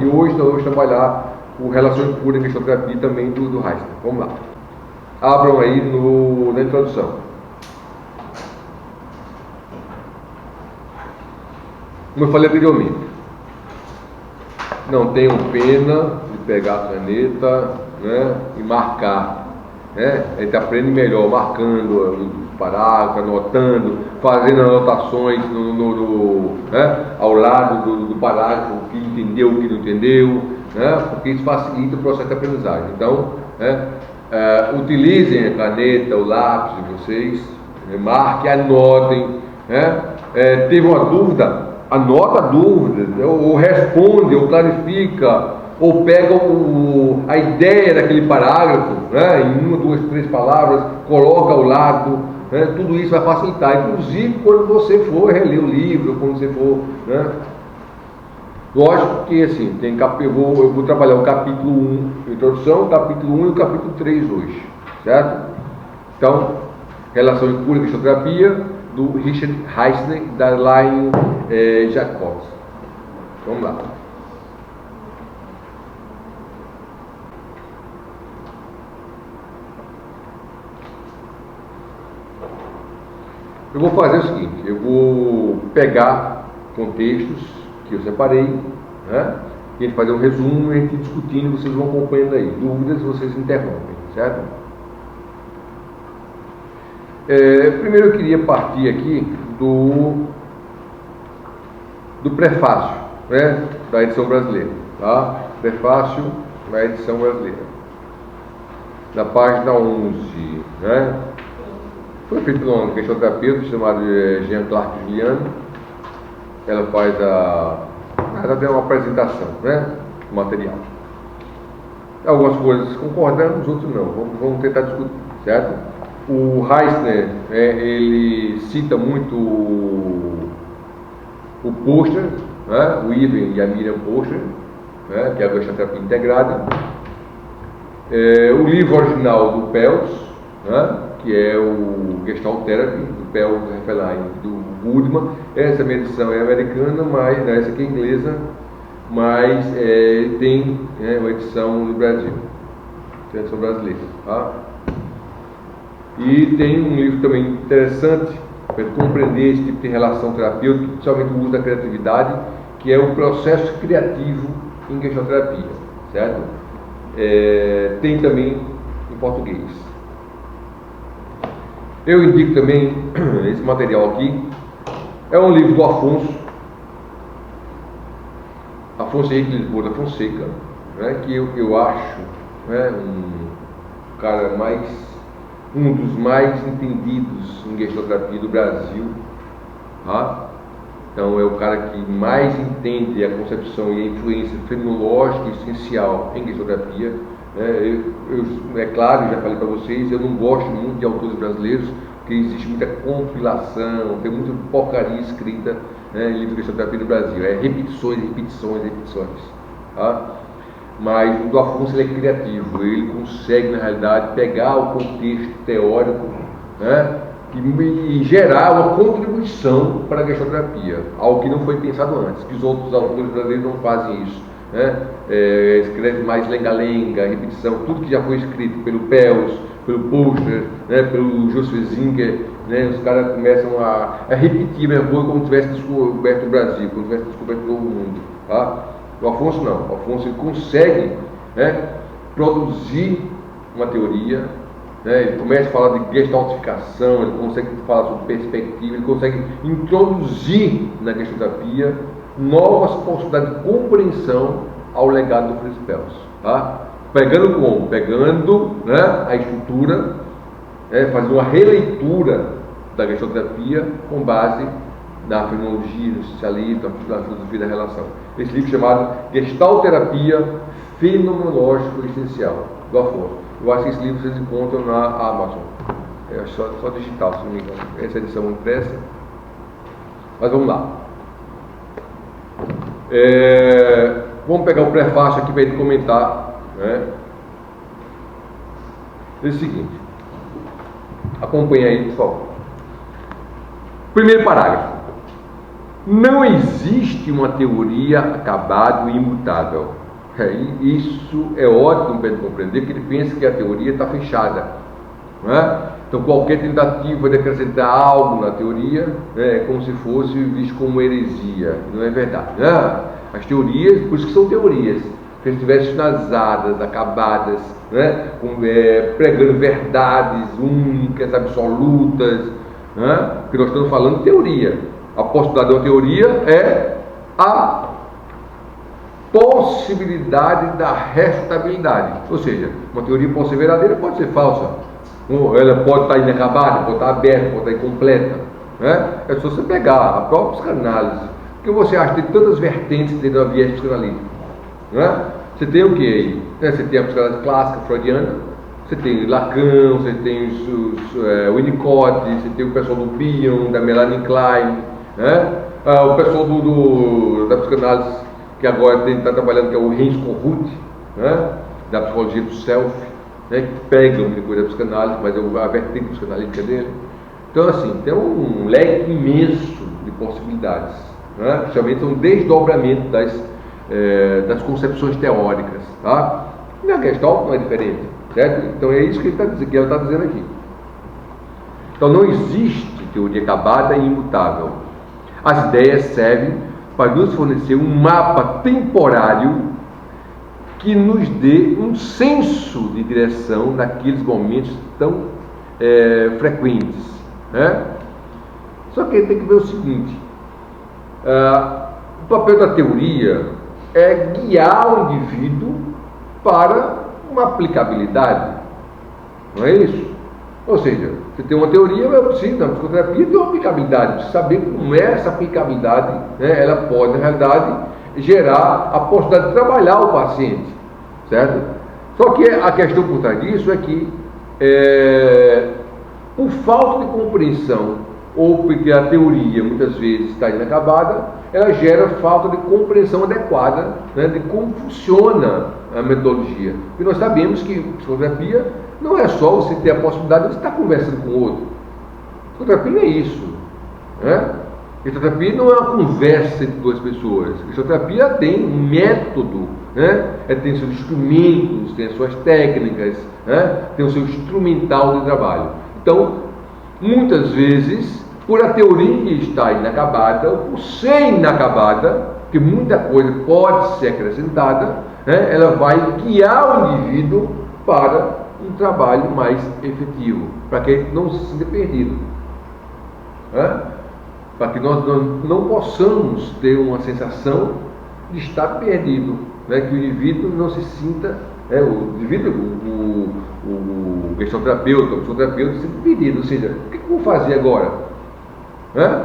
E hoje nós vamos trabalhar o relações puras em gestalterapia também do Heisner. Vamos lá. Abram aí na introdução. Como eu falei anteriormente, não tenham pena de pegar a caneta, né, e marcar. Né? A gente aprende melhor marcando os parágrafos, anotando, fazendo anotações né, ao lado do parágrafo, o que entendeu, o que não entendeu, né? Porque isso facilita o processo de aprendizagem. Então, né, utilizem a caneta, o lápis de vocês, marquem, anotem. Né? Teve uma dúvida? Anota a dúvida, ou responde, ou clarifica, ou pega a ideia daquele parágrafo, né, em 1, 2, 3 palavras, coloca ao lado, né, tudo isso vai facilitar, inclusive quando você for reler o livro, quando você for, né. Lógico que assim, eu vou trabalhar o capítulo 1, introdução, o capítulo 1 e o capítulo 3 hoje, certo? Então, relação em cura e gestalterapia, do Richard Heisner, da Elaine Jacobs. Vamos lá. Eu vou fazer o seguinte, eu vou pegar contextos que eu separei, né? E a gente fazer um resumo e a gente discutindo, vocês vão acompanhando aí. Dúvidas, vocês interrompem, certo? Primeiro eu queria partir aqui do prefácio, né, da edição brasileira, tá? Prefácio da edição brasileira, na página 11, né? Foi feito por um gestalterapeuta chamado Jean-Clark Juliano. Ela faz uma apresentação, né, do material. Algumas coisas concordamos, outras não. Vamos tentar discutir, certo? O Heisner, ele cita muito o Posner, né, o Ivan e a Miriam Posner, né, que é a gestalterapia integrada. O livro original do Peltz, né, que é o Gestalt Therapy, do Peltz, Heffelheim, do Goodman. Essa minha edição é americana, mas essa aqui é inglesa, mas tem, né, uma edição no Brasil, tem a edição brasileira, tá? E tem um livro também interessante para compreender esse tipo de relação terapêutica, principalmente o uso da criatividade, que é o processo criativo em gestalterapia, certo? Tem também em português. Eu indico também esse material aqui, é um livro do Afonso Henrique de Lisboa da Fonseca, né, que eu acho, né, um cara um dos mais entendidos em gestalterapia do Brasil, tá? Então é o cara que mais entende a concepção e a influência fenomenológica essencial em gestalterapia, né? É claro, já falei para vocês, eu não gosto muito de autores brasileiros, porque existe muita compilação, tem muita porcaria escrita, né, em livro de gestalterapia no Brasil, repetições, tá? Mas o do Afonso, ele é criativo, ele consegue, na realidade, pegar o contexto teórico, né, e gerar uma contribuição para a gestalterapia, algo que não foi pensado antes, que os outros autores brasileiros não fazem isso, né? Escreve mais lenga-lenga, repetição, tudo que já foi escrito pelo Peltz, pelo Posner, né, pelo Josué Zinger, né, os caras começam a repetir a mesma coisa como se tivesse descoberto o Brasil, como se tivesse descoberto o mundo, tá? O Afonso não, o Afonso ele consegue, né, produzir uma teoria, né, ele começa a falar de gestaltificação, ele consegue falar sobre perspectiva, ele consegue introduzir na gestalterapia novas possibilidades de compreensão ao legado do Fritz Peltz, tá? Pegando como? Pegando, né, a estrutura, fazendo uma releitura da gestalterapia com base na fenomenologia, no existencialismo, na filosofia da relação. Esse livro chamado Gestalterapia Fenomenológico-Existencial, do Afonso. Eu acho que esse livro vocês encontram na Amazon. É só digital, se não me engano. Essa edição impressa. Mas vamos lá. Vamos pegar o prefácio aqui para ele comentar, né? É o seguinte. Acompanhe aí, por favor. Primeiro parágrafo. não existe uma teoria acabada e imutável. Isso é ótimo para ele compreender, que ele pensa que a teoria está fechada. Não é? Então, qualquer tentativa de acrescentar algo na teoria é como se fosse visto como heresia. Não é verdade. Não. As teorias, por isso que são teorias, se estivessem finalizadas, acabadas, né? Pregando verdades únicas, absolutas, né? Porque nós estamos falando de teoria. A possibilidade de uma teoria é a possibilidade da refutabilidade. Ou seja, uma teoria pode ser verdadeira, pode ser falsa. Ela pode estar inacabada, pode estar aberta, pode estar incompleta. Né? É só você pegar a própria psicanálise. Porque você acha que tem tantas vertentes dentro da viés psicanalítica. Né? Você tem o que aí? Você tem a psicanálise clássica freudiana, você tem Lacan, você tem o Winnicott, você tem o pessoal do Bion, da Melanie Klein, né? O pessoal da psicanálise que agora está trabalhando, que é o Heinz Kohut, né? Da psicologia do self, né? Que pega muita coisa da psicanálise, mas é a vertente psicanalítica dele. Então, assim, tem um leque imenso de possibilidades, né? Principalmente são um desdobramento das concepções teóricas, tá? E a Gestalt não é diferente, certo? Então é isso que ela está dizendo aqui. Então não existe teoria acabada e imutável. As ideias servem para nos fornecer um mapa temporário que nos dê um senso de direção naqueles momentos tão frequentes, né? Só que tem que ver o seguinte: o papel da teoria é guiar o indivíduo para uma aplicabilidade, não é isso? Ou seja, você tem uma teoria, mas eu preciso, na psicoterapia, ter uma aplicabilidade, precisa saber como essa aplicabilidade, né, ela pode, na realidade, gerar a possibilidade de trabalhar o paciente, certo? Só que a questão por trás disso é que, por falta de compreensão, ou porque a teoria muitas vezes está inacabada, ela gera falta de compreensão adequada, né, de como funciona a metodologia. Porque nós sabemos que psicoterapia não é só você ter a possibilidade de você estar conversando com o outro. Psicoterapia não é isso, né? Psicoterapia não é uma conversa entre duas pessoas. Psicoterapia tem um método, né? Tem seus instrumentos, tem as suas técnicas, né? Tem o seu instrumental de trabalho. Então, muitas vezes, por a teoria estar inacabada, ou por ser inacabada, que muita coisa pode ser acrescentada, né? Ela vai guiar o indivíduo para um trabalho mais efetivo, para que ele não se sinta perdido, né? Para que nós não possamos ter uma sensação de estar perdido, né? Que o indivíduo não se sinta, o indivíduo, o gestalterapeuta, o psicoterapeuta, se sinta perdido. Ou seja, o que eu vou fazer agora? Né?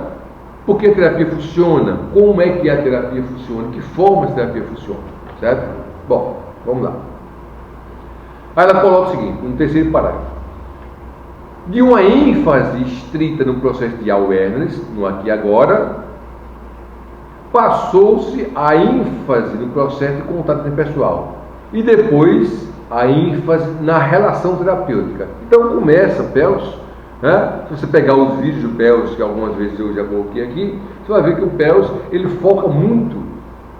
Por que a terapia funciona? Como é que a terapia funciona? Que forma a terapia funciona? Certo? Bom, vamos lá. Aí ela coloca o seguinte, no terceiro parágrafo: de uma ênfase estrita no processo de awareness, no aqui e agora, passou-se a ênfase no processo de contato interpessoal e depois a ênfase na relação terapêutica. Então começa Pells, né? Se você pegar os vídeos do Pells, que algumas vezes eu já coloquei aqui, você vai ver que o Pells, ele foca muito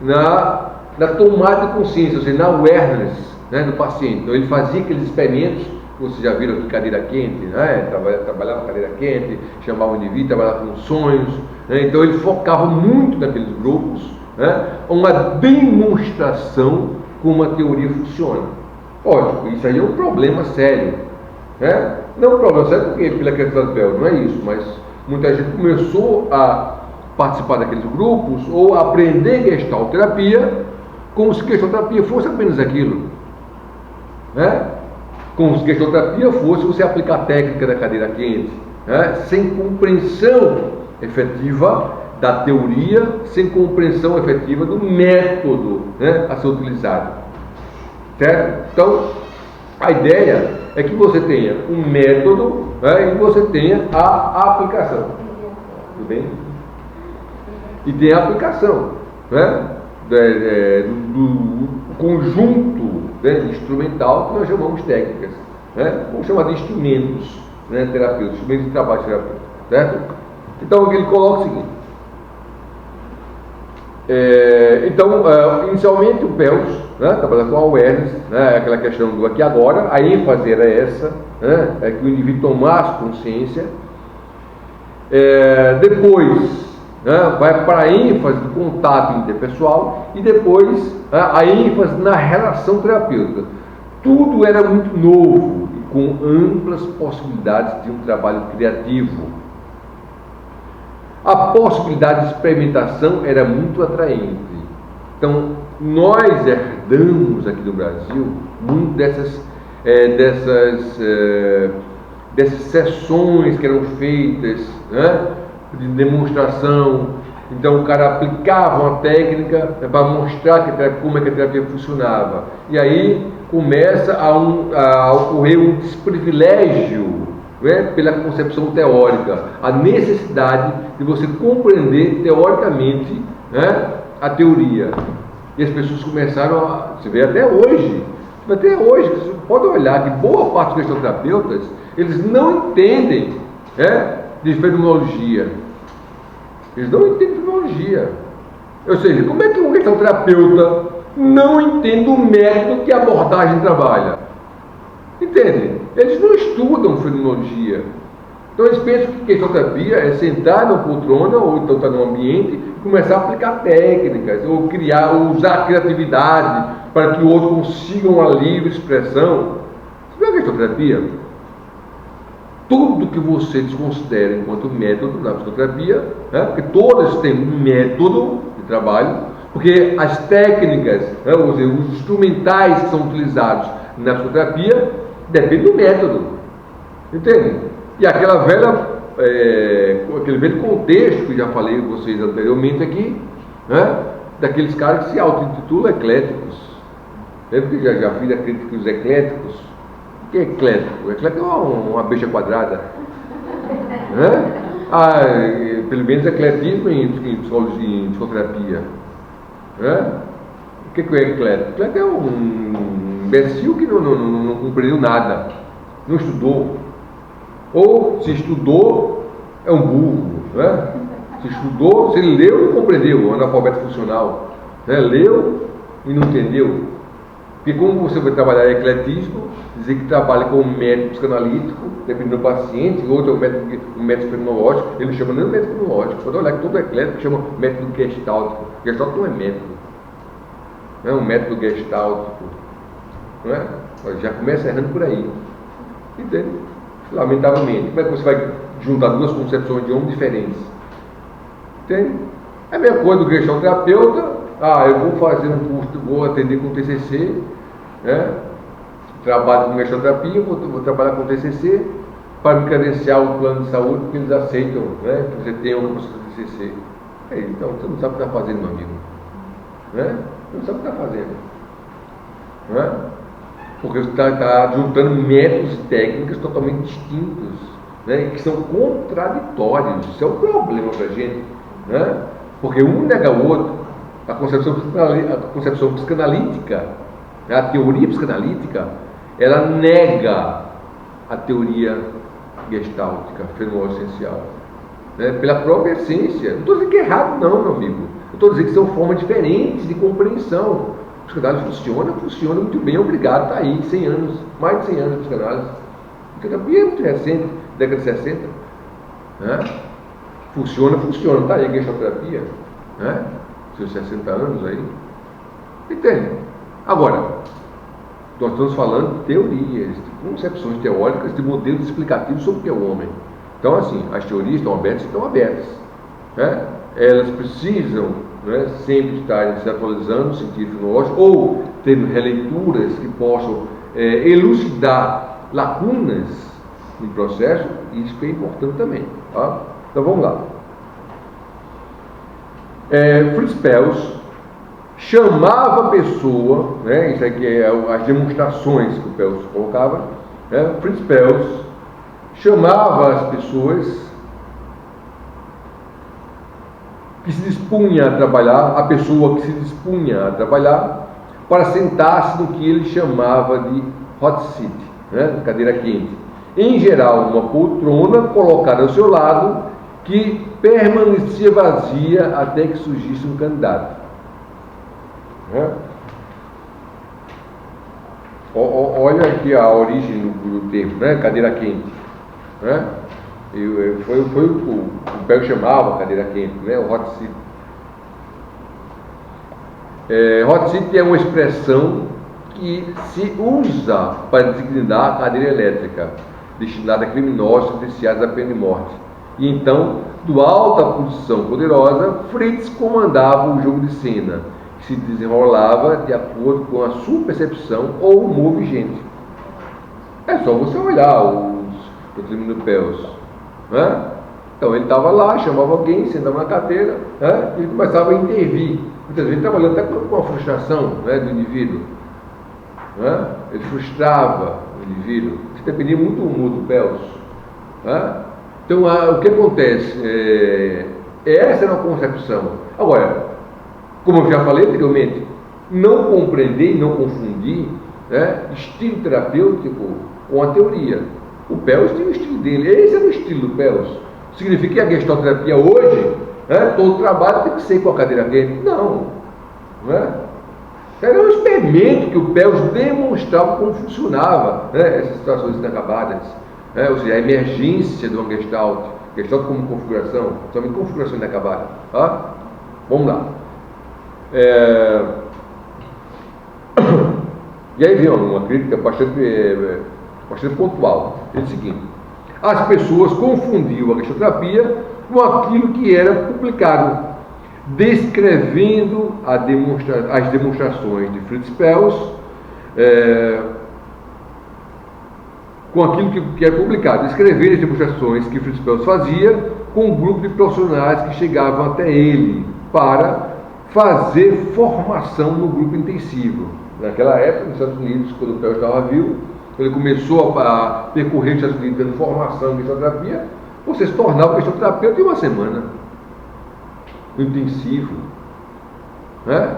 na tomada de consciência, ou seja, na awareness, né, do paciente. Então ele fazia aqueles experimentos, vocês já viram aqui, cadeira quente, né? Trabalhava cadeira quente, chamava o indivíduo, trabalhava com sonhos, né? Então ele focava muito naqueles grupos, né? Uma demonstração como a teoria funciona. Lógico, isso aí é um problema sério, né? Não é um problema sério porque pela questão do Pells, não é isso, mas muita gente começou a participar daqueles grupos ou a aprender gestalterapia como se gestalterapia fosse apenas aquilo, né? Como se gestalterapia fosse você aplicar a técnica da cadeira quente, né? Sem compreensão efetiva da teoria, sem compreensão efetiva do método, né, a ser utilizado, certo? Então, a ideia é que você tenha um método, né, e você tenha a aplicação, tudo bem? E tem a aplicação, né, do conjunto, né, instrumental que nós chamamos de técnicas, né? Vamos chamar de instrumentos, né, terapêuticos, instrumentos de trabalho terapêutico, certo? Então ele coloca o seguinte: Então, inicialmente o PELS, né, trabalhava com awareness, né, aquela questão do aqui e agora, a ênfase era essa, né, é que o indivíduo tomasse consciência. Depois, né, vai para a ênfase do contato interpessoal e depois a ênfase na relação terapêutica. Tudo era muito novo e com amplas possibilidades de um trabalho criativo. A possibilidade de experimentação era muito atraente. Então, nós herdamos aqui no Brasil muito dessas sessões que eram feitas, né, de demonstração. Então, o cara aplicava uma técnica para mostrar como é que a terapia funcionava. E aí começa a ocorrer um desprivilégio, né, pela concepção teórica, a necessidade de você compreender teoricamente, né, a teoria. E as pessoas começaram você vê até hoje, você pode olhar que boa parte dos gestalterapeutas, eles não entendem, né, de fenomenologia. Eles não entendem fenomenologia. Ou seja, como é que um gestalterapeuta não entende o método que a abordagem trabalha? Entende? Eles não estudam fenomenologia. Então eles pensam que gestalterapia é sentar numa poltrona ou então estar num ambiente e começar a aplicar técnicas, ou usar a criatividade para que o outro consiga uma livre expressão. Você vê a gestalterapia? Tudo que você desconsidera enquanto método na psicoterapia, né, porque todas têm um método de trabalho, porque as técnicas, né, os instrumentais que são utilizados na psicoterapia dependem do método, entende? E aquele velho contexto que já falei com vocês anteriormente aqui, né, daqueles caras que se auto-intitulam ecléticos. Lembra que já fiz a crítica dos ecléticos? O que é eclético? Eclético é uma besta quadrada, né? Pelo menos ecletismo em psicoterapia, né? O que é eclético? Eclético é um imbecil que não compreendeu nada, não estudou, ou se estudou é um burro, né? Se estudou, se ele leu, não compreendeu, é um analfabeto funcional, né? Leu e não entendeu. Porque como você vai trabalhar ecletismo, dizer que trabalha com um método psicanalítico, dependendo do paciente, outro é um método fenomenológico, ele chama nem método fenomenológico, pode olhar que todo eclético chama método gestáltico. Gestáltico não é método, não é um método gestáltico, não é? Já começa errando por aí, entende? Lamentavelmente, como é que você vai juntar duas concepções de homem diferentes? Entende? É a mesma coisa do gestalterapeuta. Eu vou fazer um curso, vou atender com TCC, né? Trabalho com gestalterapia, vou trabalhar com TCC para me credenciar o plano de saúde, porque eles aceitam, né, que você tenha uma consulta de TCC. Então, você não sabe o que está fazendo, meu amigo, né? Você não sabe o que está fazendo, né? Porque você está juntando métodos e técnicas totalmente distintos, né, que são contraditórios. Isso é um problema para a gente, né? Porque um nega o outro. A concepção psicanalítica, a teoria psicanalítica, ela nega a teoria gestáltica, fenomenológico-essencial, né, pela própria essência. Não estou dizendo que é errado, não, meu amigo. Eu estou dizendo que são formas diferentes de compreensão. A psicanálise funciona muito bem, obrigado, está aí, 100 anos, mais de 100 anos de psicanálise. A terapia é muito recente, década de 60. Né? Funciona, está aí a gestalterapia, né? Seus 60 anos aí, entende? Agora, nós estamos falando de teorias, de concepções teóricas, de modelos explicativos sobre o que é o homem. Então, assim, as teorias estão abertas, né? Elas precisam, né, sempre estarem se atualizando no sentido fenomenológico, ou tendo releituras que possam elucidar lacunas no processo. Isso que é importante também, tá? Então, vamos lá. Fritz Perls chamava a pessoa, né, isso aqui é as demonstrações que o Perls colocava, né, Fritz Perls chamava as pessoas que se dispunha a trabalhar, a pessoa que se dispunha a trabalhar, para sentar-se no que ele chamava de hot seat, né, cadeira quente. Em geral, uma poltrona colocada ao seu lado, que permanecia vazia até que surgisse um candidato. Né? Olha aqui a origem do termo, né? Cadeira quente. Né? Foi o Bell chamava cadeira quente, né? O hot seat. Hot seat é uma expressão que se usa para designar a cadeira elétrica, destinada a criminosos sentenciados à pena de morte. E então, do alto da posição poderosa, Fritz comandava o jogo de cena, que se desenrolava de acordo com a sua percepção ou humor vigente. É só você olhar o crime do Pels. Né? Então ele estava lá, chamava alguém, sentava na cadeira, né? E começava a intervir. Muitas vezes trabalhando até com a frustração, né, do indivíduo. Né? Ele frustrava o indivíduo. Isso dependia muito do humor do Pels. Né? Então o que acontece? Essa era a concepção. Agora, como eu já falei anteriormente, não compreender e não confundir, né, estilo terapêutico com a teoria. O Pels tem o estilo dele, esse é o estilo do Pels. Significa que a gestalterapia hoje, né, todo trabalho tem que ser com a cadeira quente? Não. Era um experimento que o Pels demonstrava como funcionava, né, essas situações inacabadas. Ou seja, a emergência de uma gestalt como configuração, somente configuração inacabada. Tá? Vamos lá. E aí vem uma crítica bastante pontual. É o seguinte: as pessoas confundiam a gestalterapia com aquilo que era publicado, descrevendo as demonstrações de Fritz Pels, com aquilo que era publicado, descrever as demonstrações que Fritz Pels fazia com um grupo de profissionais que chegavam até ele para fazer formação no grupo intensivo. Naquela época, nos Estados Unidos, quando o Pels estava vivo, ele começou a percorrer os Estados Unidos dando formação em gestalterapia, você se tornava gestalterapeuta em uma semana. No intensivo. Né?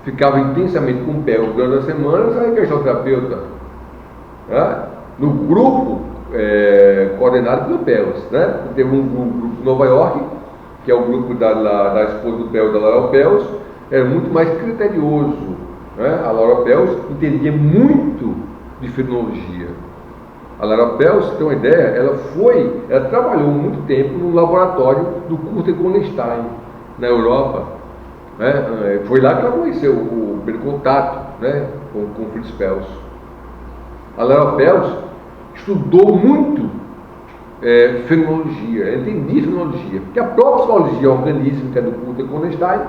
Ficava intensamente com o Pels durante a semana, saía gestalterapeuta. Né? No grupo coordenado pelo Pels. Né? Teve um grupo de Nova York, que é o grupo da esposa do Pels, da Laura Pels, era muito mais criterioso. Né? A Laura Pels entendia muito de fenomenologia. A Laura Pels, tem uma ideia, ela trabalhou muito tempo no laboratório do Kurt Egonstein, na Europa. Né? Foi lá que ela conheceu o primeiro contato, né, com Fritz Pels. A Laura Pels estudou muito fenomenologia, ela entendia fenomenologia, porque a própria psicologia organística do Kurt Egonstein,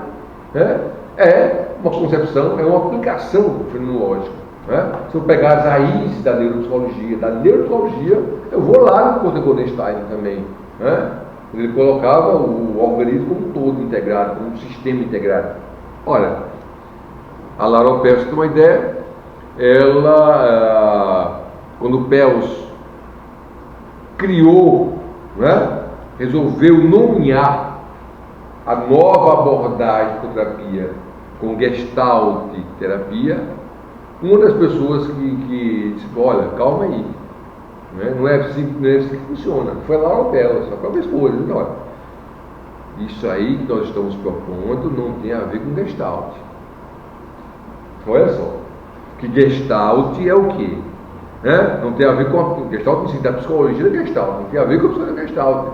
né, é uma concepção, é uma aplicação fenomenológica. Né? Se eu pegar as raízes da neuropsicologia, eu vou lá no Kurt Egonstein também. Né? Ele colocava o organismo como um todo integrado, como um sistema integrado. Olha, a Laura Pels tem uma ideia, quando o Pels criou, né, resolveu nomear a nova abordagem de terapia com Gestalt terapia, uma das pessoas que disse: olha, calma aí, né? Não é assim que funciona. Foi a Laura Pels, a própria esposa. Olha, isso aí que nós estamos propondo não tem a ver com Gestalt. Olha só, que Gestalt é o quê? Né? Não tem a ver com a Gestalt, da psicologia da Gestalt, não tem a ver com a psicologia da Gestalt.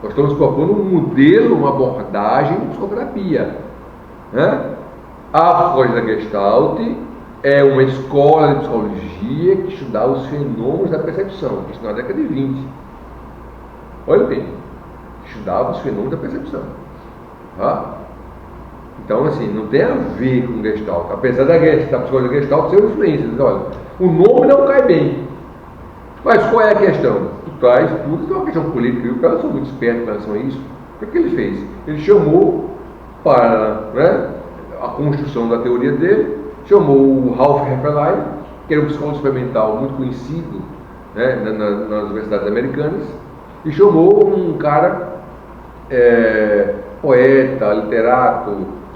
Nós estamos propondo um modelo, uma abordagem de psicoterapia. Né? A psicologia da Gestalt é uma escola de psicologia que estudava os fenômenos da percepção, isso na década de 20. Olha bem, estudava os fenômenos da percepção. Tá? Então, assim, não tem a ver com Gestalt, apesar da psicologia da Gestalt ser influência. Olha, o nome não cai bem. Mas qual é a questão? Tu traz tudo, tem uma questão política, e o cara são muito esperto em relação a isso. O que ele fez? Ele chamou para, né, a construção da teoria dele, chamou o Ralph Hefferlein, que era um psicólogo experimental muito conhecido, né, nas universidades americanas, e chamou um cara poeta, literato,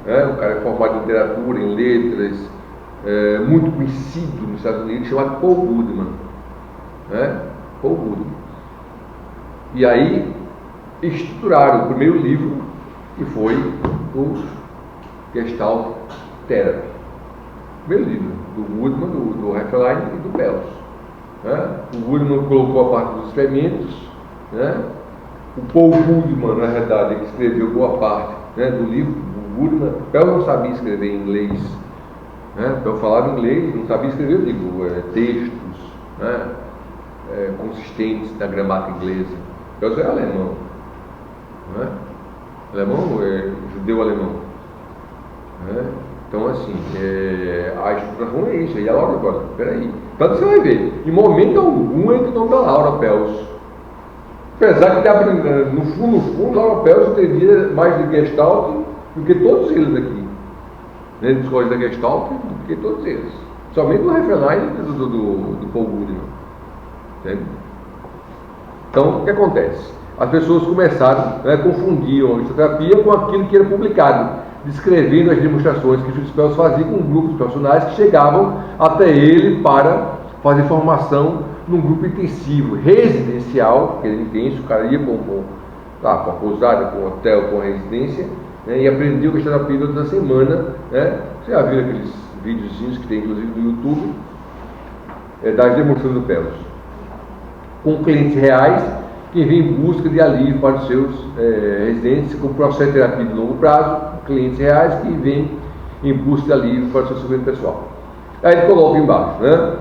né, um cara formado em literatura, em letras, muito conhecido nos Estados Unidos, chamado Paul Goodman. Né? Paul Goodman. E aí estruturaram o primeiro livro, que foi o Gestalt Therapy. primeiro livro, do Woodman, do Hefferlein e do Pels. Né? O Woodman colocou a parte dos experimentos, né? O Paul Woodman, na verdade, que escreveu boa parte, né, do livro. O Woodman, Pels não sabia escrever em inglês, né? Pels falava inglês, não sabia escrever, eu digo, textos, né, consistentes da gramática inglesa. Pels é alemão, né? Alemão, judeu alemão, né? Então, assim, a estruturação é isso. E a Laura agora, peraí. Tanto você vai ver, em momento algum entra o nome da Laura Pels. Apesar que, no fundo, Laura Pels teria mais de Gestalt do que todos eles aqui. Né? Dos códigos da Gestalt do que todos eles. Somente do Hefferlein e do Paul Goodman. Entende? Então, o que acontece? As pessoas começaram, né, confundiam a histoterapia com aquilo que era publicado, descrevendo as demonstrações que Fritz Pels fazia com grupos de profissionais que chegavam até ele para fazer formação num grupo intensivo, residencial, que ele intenso, o cara ia com a pousada, com o hotel, com a residência, né, e aprendia a terapia durante a semana. Né? Você já viu aqueles videozinhos que tem inclusive no YouTube, das demonstrações do Pels, com clientes reais que vêm em busca de alívio para os seus residentes, com processo de terapia de longo prazo, clientes reais que vêm em busca de alívio para o seu sofrimento pessoal. Aí ele coloca embaixo, né?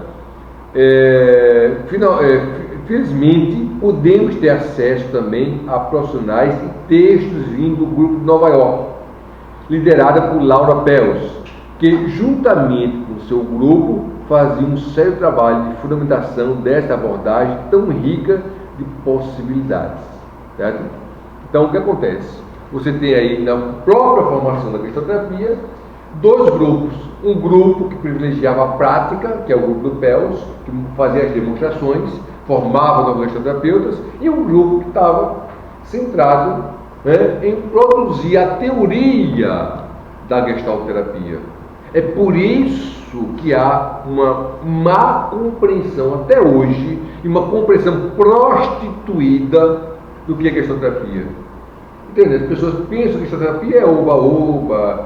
Felizmente, podemos ter acesso também a profissionais e textos vindo do grupo de Nova York, liderada por Laura Pels, que juntamente com seu grupo fazia um sério trabalho de fundamentação dessa abordagem tão rica de possibilidades. Certo? Então, o que acontece? Você tem aí na própria formação da gestoterapia dois grupos. Um grupo que privilegiava a prática, que é o grupo do Pels, que fazia as demonstrações, formava novos gestoterapeutas, e um grupo que estava centrado, né, em produzir a teoria da gestalterapia. É por isso que há uma má compreensão até hoje, e uma compreensão prostituída do que é gestoterapia. Entendeu? As pessoas pensam que gestoterapia é oba-oba,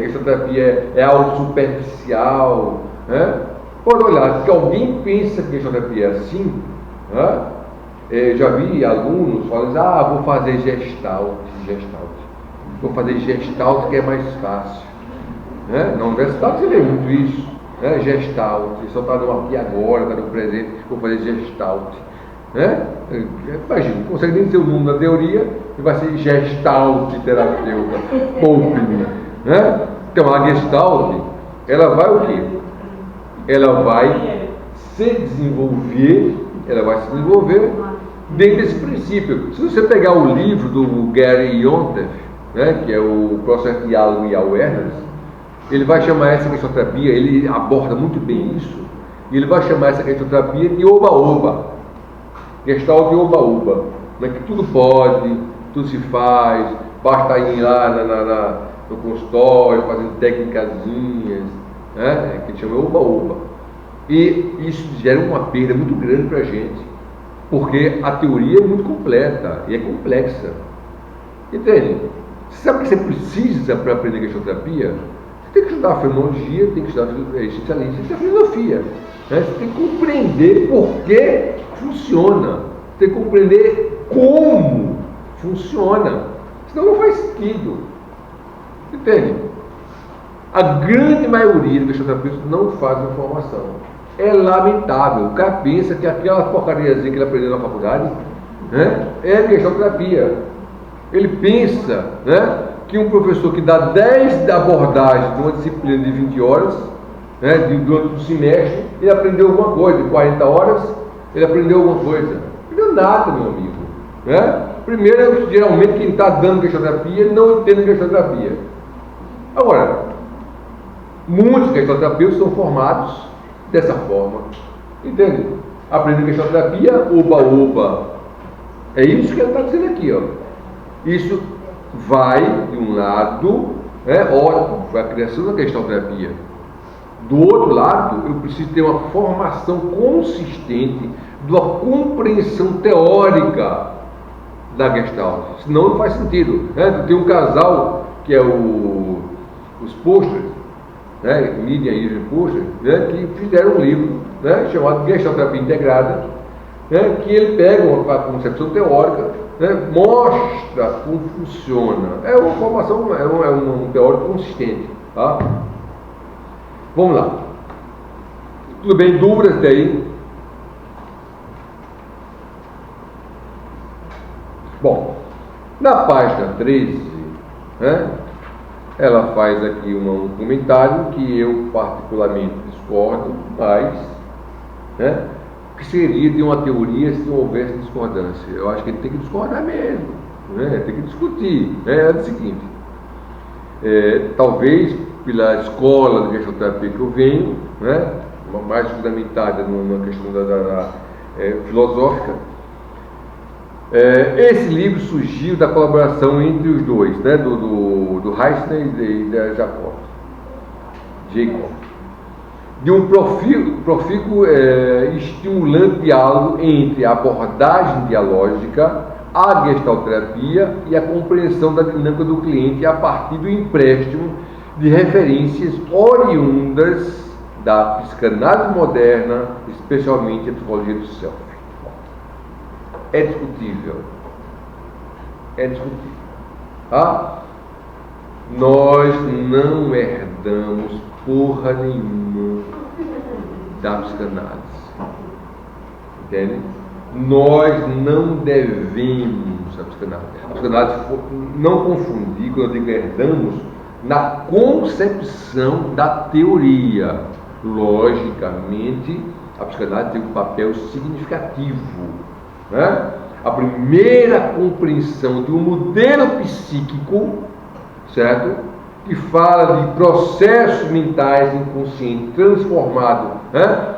gestoterapia é algo superficial. Né? Pode olhar, que alguém pensa que gestoterapia é assim, né? Já vi alunos falando, vou fazer gestalt. Vou fazer gestalt que é mais fácil. Né? Na universidade você vê muito isso, né? Gestalt, só está no aqui agora, está no presente, vou fazer gestalt. Né? Imagina, não consegue nem dizer o nome da teoria e vai ser gestalt terapeuta, poupe-me. Né? Então a gestalt, ela vai o quê? Ela vai se desenvolver dentro desse princípio. Se você pegar o livro do Gary Yontef, né, que é o Processo de Diálogo e Awareness, ele vai chamar essa gestoterapia, ele aborda muito bem isso, e ele vai chamar essa gestoterapia de oba-oba. Gestalt de oba-oba, né, que tudo pode, tudo se faz, basta ir lá no consultório, fazendo técnicazinhas, né, que chama oba-oba. E isso gera uma perda muito grande para a gente, porque a teoria é muito completa e é complexa. Entende? Você sabe o que você precisa para aprender gestoterapia? Você tem que estudar fenomenologia, tem que estudar existencialismo, tem que estudar filosofia. Né? Você tem que compreender por que funciona, tem que compreender como funciona, senão não faz sentido. Entende? A grande maioria dos gestoterapeutas não fazem formação. É lamentável. O cara pensa que aquela porcariazinha que ele aprendeu na faculdade, né, é gestoterapia. Ele pensa, né, que um professor que dá 10 abordagens de uma disciplina de 20 horas, né, durante o semestre, ele aprendeu alguma coisa. De 40 horas, ele aprendeu alguma coisa. Não aprendeu nada, meu amigo. Né? Primeiro, geralmente, quem está dando gestoterapia não entende gestoterapia. Agora, muitos gestoterapeutas são formados dessa forma. Entende? Aprendendo gestoterapia, oba-oba. É isso que ele está dizendo aqui, ó. Isso vai, de um lado, ótimo, vai a criação da gestoterapia. Do outro lado, eu preciso ter uma formação consistente de uma compreensão teórica da Gestalt. Senão não faz sentido. Né? Tem um casal que é os Posters, né, Midian e Rinpoche, né, que fizeram um livro, né, chamado Gestalterapia Integrada, né, que ele pega uma concepção teórica, né, mostra como funciona. É uma formação, é um teórico consistente. Tá? Vamos lá. Tudo bem? Dúvidas até aí? Bom, na página 13, né, ela faz aqui um comentário que eu particularmente discordo, mas, né, que seria de uma teoria se não houvesse discordância. Eu acho que ele tem que discordar mesmo, né, tem que discutir. É o seguinte, talvez pela escola de gestalterapia que eu venho, né, mais fundamentada numa questão filosófica, esse livro surgiu da colaboração entre os dois, né, do Heissner e da Jacob, de um profícuo estimulante diálogo entre a abordagem dialógica, a gestalterapia e a compreensão da dinâmica do cliente a partir do empréstimo de referências oriundas da psicanálise moderna, especialmente a psicologia do self. É discutível. Tá? Nós não herdamos porra nenhuma da psicanálise. Entende? Nós não devemos a psicanálise. A psicanálise, não confundir, quando eu digo herdamos, na concepção da teoria. Logicamente, a psicanálise tem um papel significativo. Né? A primeira compreensão de um modelo psíquico, certo? Que fala de processos mentais inconscientes transformados, né,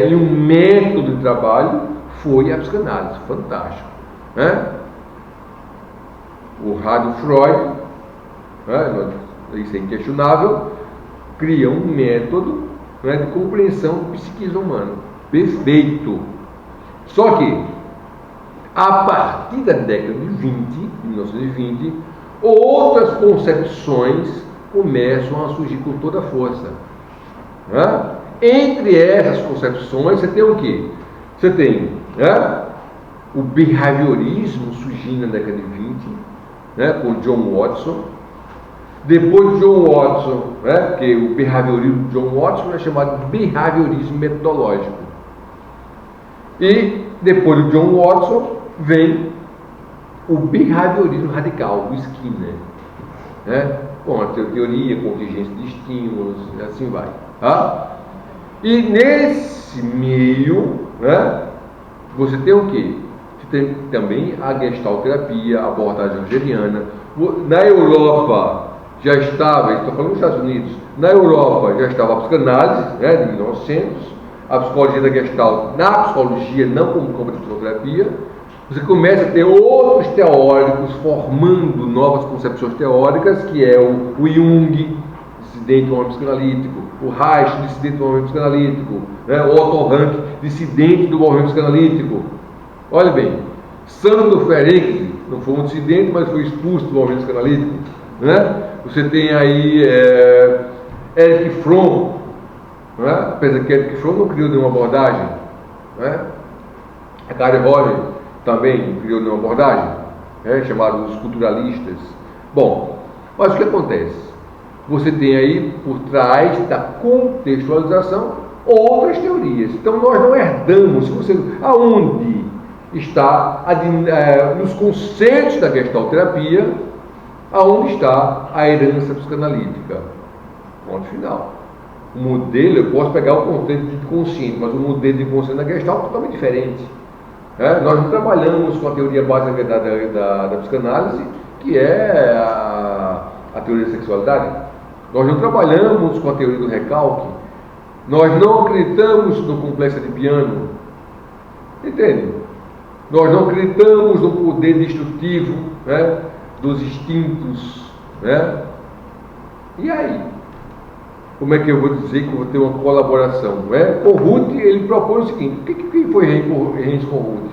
em um método de trabalho, foi a psicanálise. Fantástico. Né? O Rado Freud, né, isso é inquestionável, cria um método, né, de compreensão do psiquismo humano. Perfeito. Só que, a partir da década de 1920, outras concepções começam a surgir com toda a força. Né? Entre essas concepções, você tem o quê? Você tem, né, o behaviorismo surgindo na década de 20, né, com John Watson. Depois de John Watson, né, porque o behaviorismo de John Watson é chamado de behaviorismo metodológico. E depois do John Watson vem o behaviorismo radical, o Skinner, né? Com a teoria, contingência de estímulos, e assim vai. Tá? E nesse meio, né, você tem o quê? Você tem também a gestalterapia, a abordagem rogeriana. Na Europa já estava, estou falando dos Estados Unidos, na Europa já estava a psicanálise, né, de 1900, a psicologia da Gestalt na psicologia, não como campo de psicoterapia. Você começa a ter outros teóricos formando novas concepções teóricas, que é o Jung, dissidente do homem psicanalítico, o Reich, dissidente do homem psicanalítico, né? O Otto Rank, dissidente do movimento psicanalítico. Olha bem, Sandro Ferenczi não foi um dissidente, mas foi expulso do movimento psicanalítico. Né? Você tem aí Erich Fromm, né? Apesar que Erich Fromm não criou nenhuma abordagem, né? A Karen Roger também criou nenhuma abordagem, né? Chamados os culturalistas. Bom, mas o que acontece? Você tem aí, por trás da contextualização, outras teorias. Então nós não herdamos, aonde está, nos conceitos da gestalterapia, aonde está a herança psicanalítica. Ponto final. O modelo, eu posso pegar o conceito de consciente, mas o modelo de consciente da Gestalt é totalmente diferente. Nós não trabalhamos com a teoria básica da psicanálise, que é a teoria da sexualidade. Nós não trabalhamos com a teoria do recalque. Nós não acreditamos no complexo de piano. Entende? Nós não acreditamos no poder destrutivo, né, dos instintos. Né? E aí? Como é que eu vou dizer que eu vou ter uma colaboração? Com Ruth, ele propõe o seguinte: quem foi Heinz com Ruth?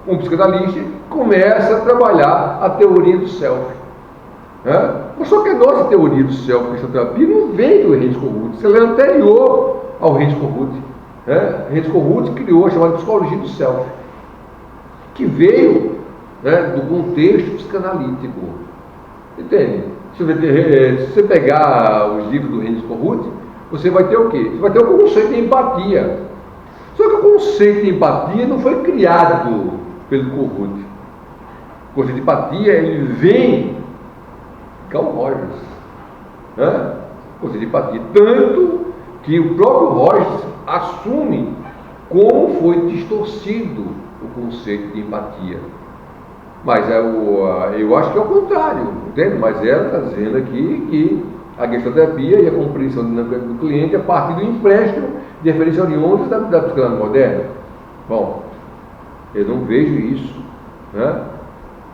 Um psicanalista começa a trabalhar a teoria do self. Só que a nossa teoria do self-gestalterapia não veio do Heinz Kohut, ela é anterior ao Heinz Kohut. Heinz Kohut criou a chamada psicologia do self, que veio do contexto psicanalítico. Entende? Se você pegar os livros do Heinz Kohut, você vai ter o quê? Você vai ter o conceito de empatia. Só que o conceito de empatia não foi criado pelo Kohut. O conceito de empatia, ele vem de Carl Rogers. O conceito de empatia. Tanto que o próprio Rogers assume como foi distorcido o conceito de empatia. Mas eu acho que é o contrário, entende? Mas ela está dizendo aqui que a gestalterapia e a compreensão do cliente a partir do empréstimo de referência oriundas da psicanálise moderna. Bom, eu não vejo isso,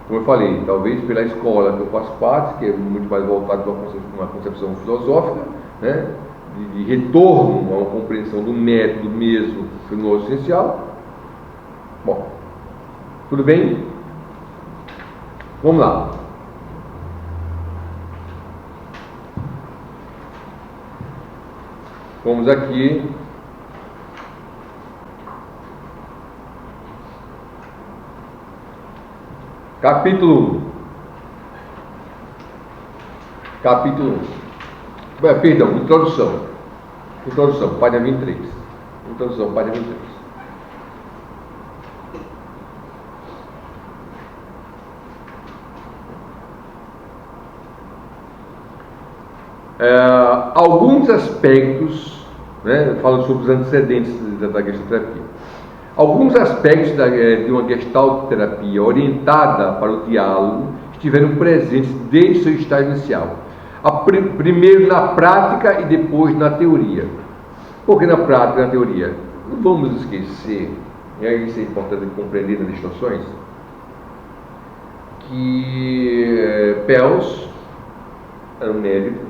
Como eu falei, talvez pela escola que eu faço parte, que é muito mais voltada para uma concepção filosófica, de retorno a uma compreensão do método mesmo no essencial. Bom, tudo bem? Vamos lá. Vamos aqui. Capítulo 1. Perdão, introdução. Introdução, página 23. Introdução, página 23. Alguns aspectos, falando sobre os antecedentes da gestalterapia, alguns aspectos de uma gestalterapia orientada para o diálogo estiveram presentes desde seu estágio inicial. Primeiro na prática e depois na teoria. Por que na prática e na teoria? Não vamos esquecer, e aí isso é importante compreender nas distorções, que Peirce era um médico.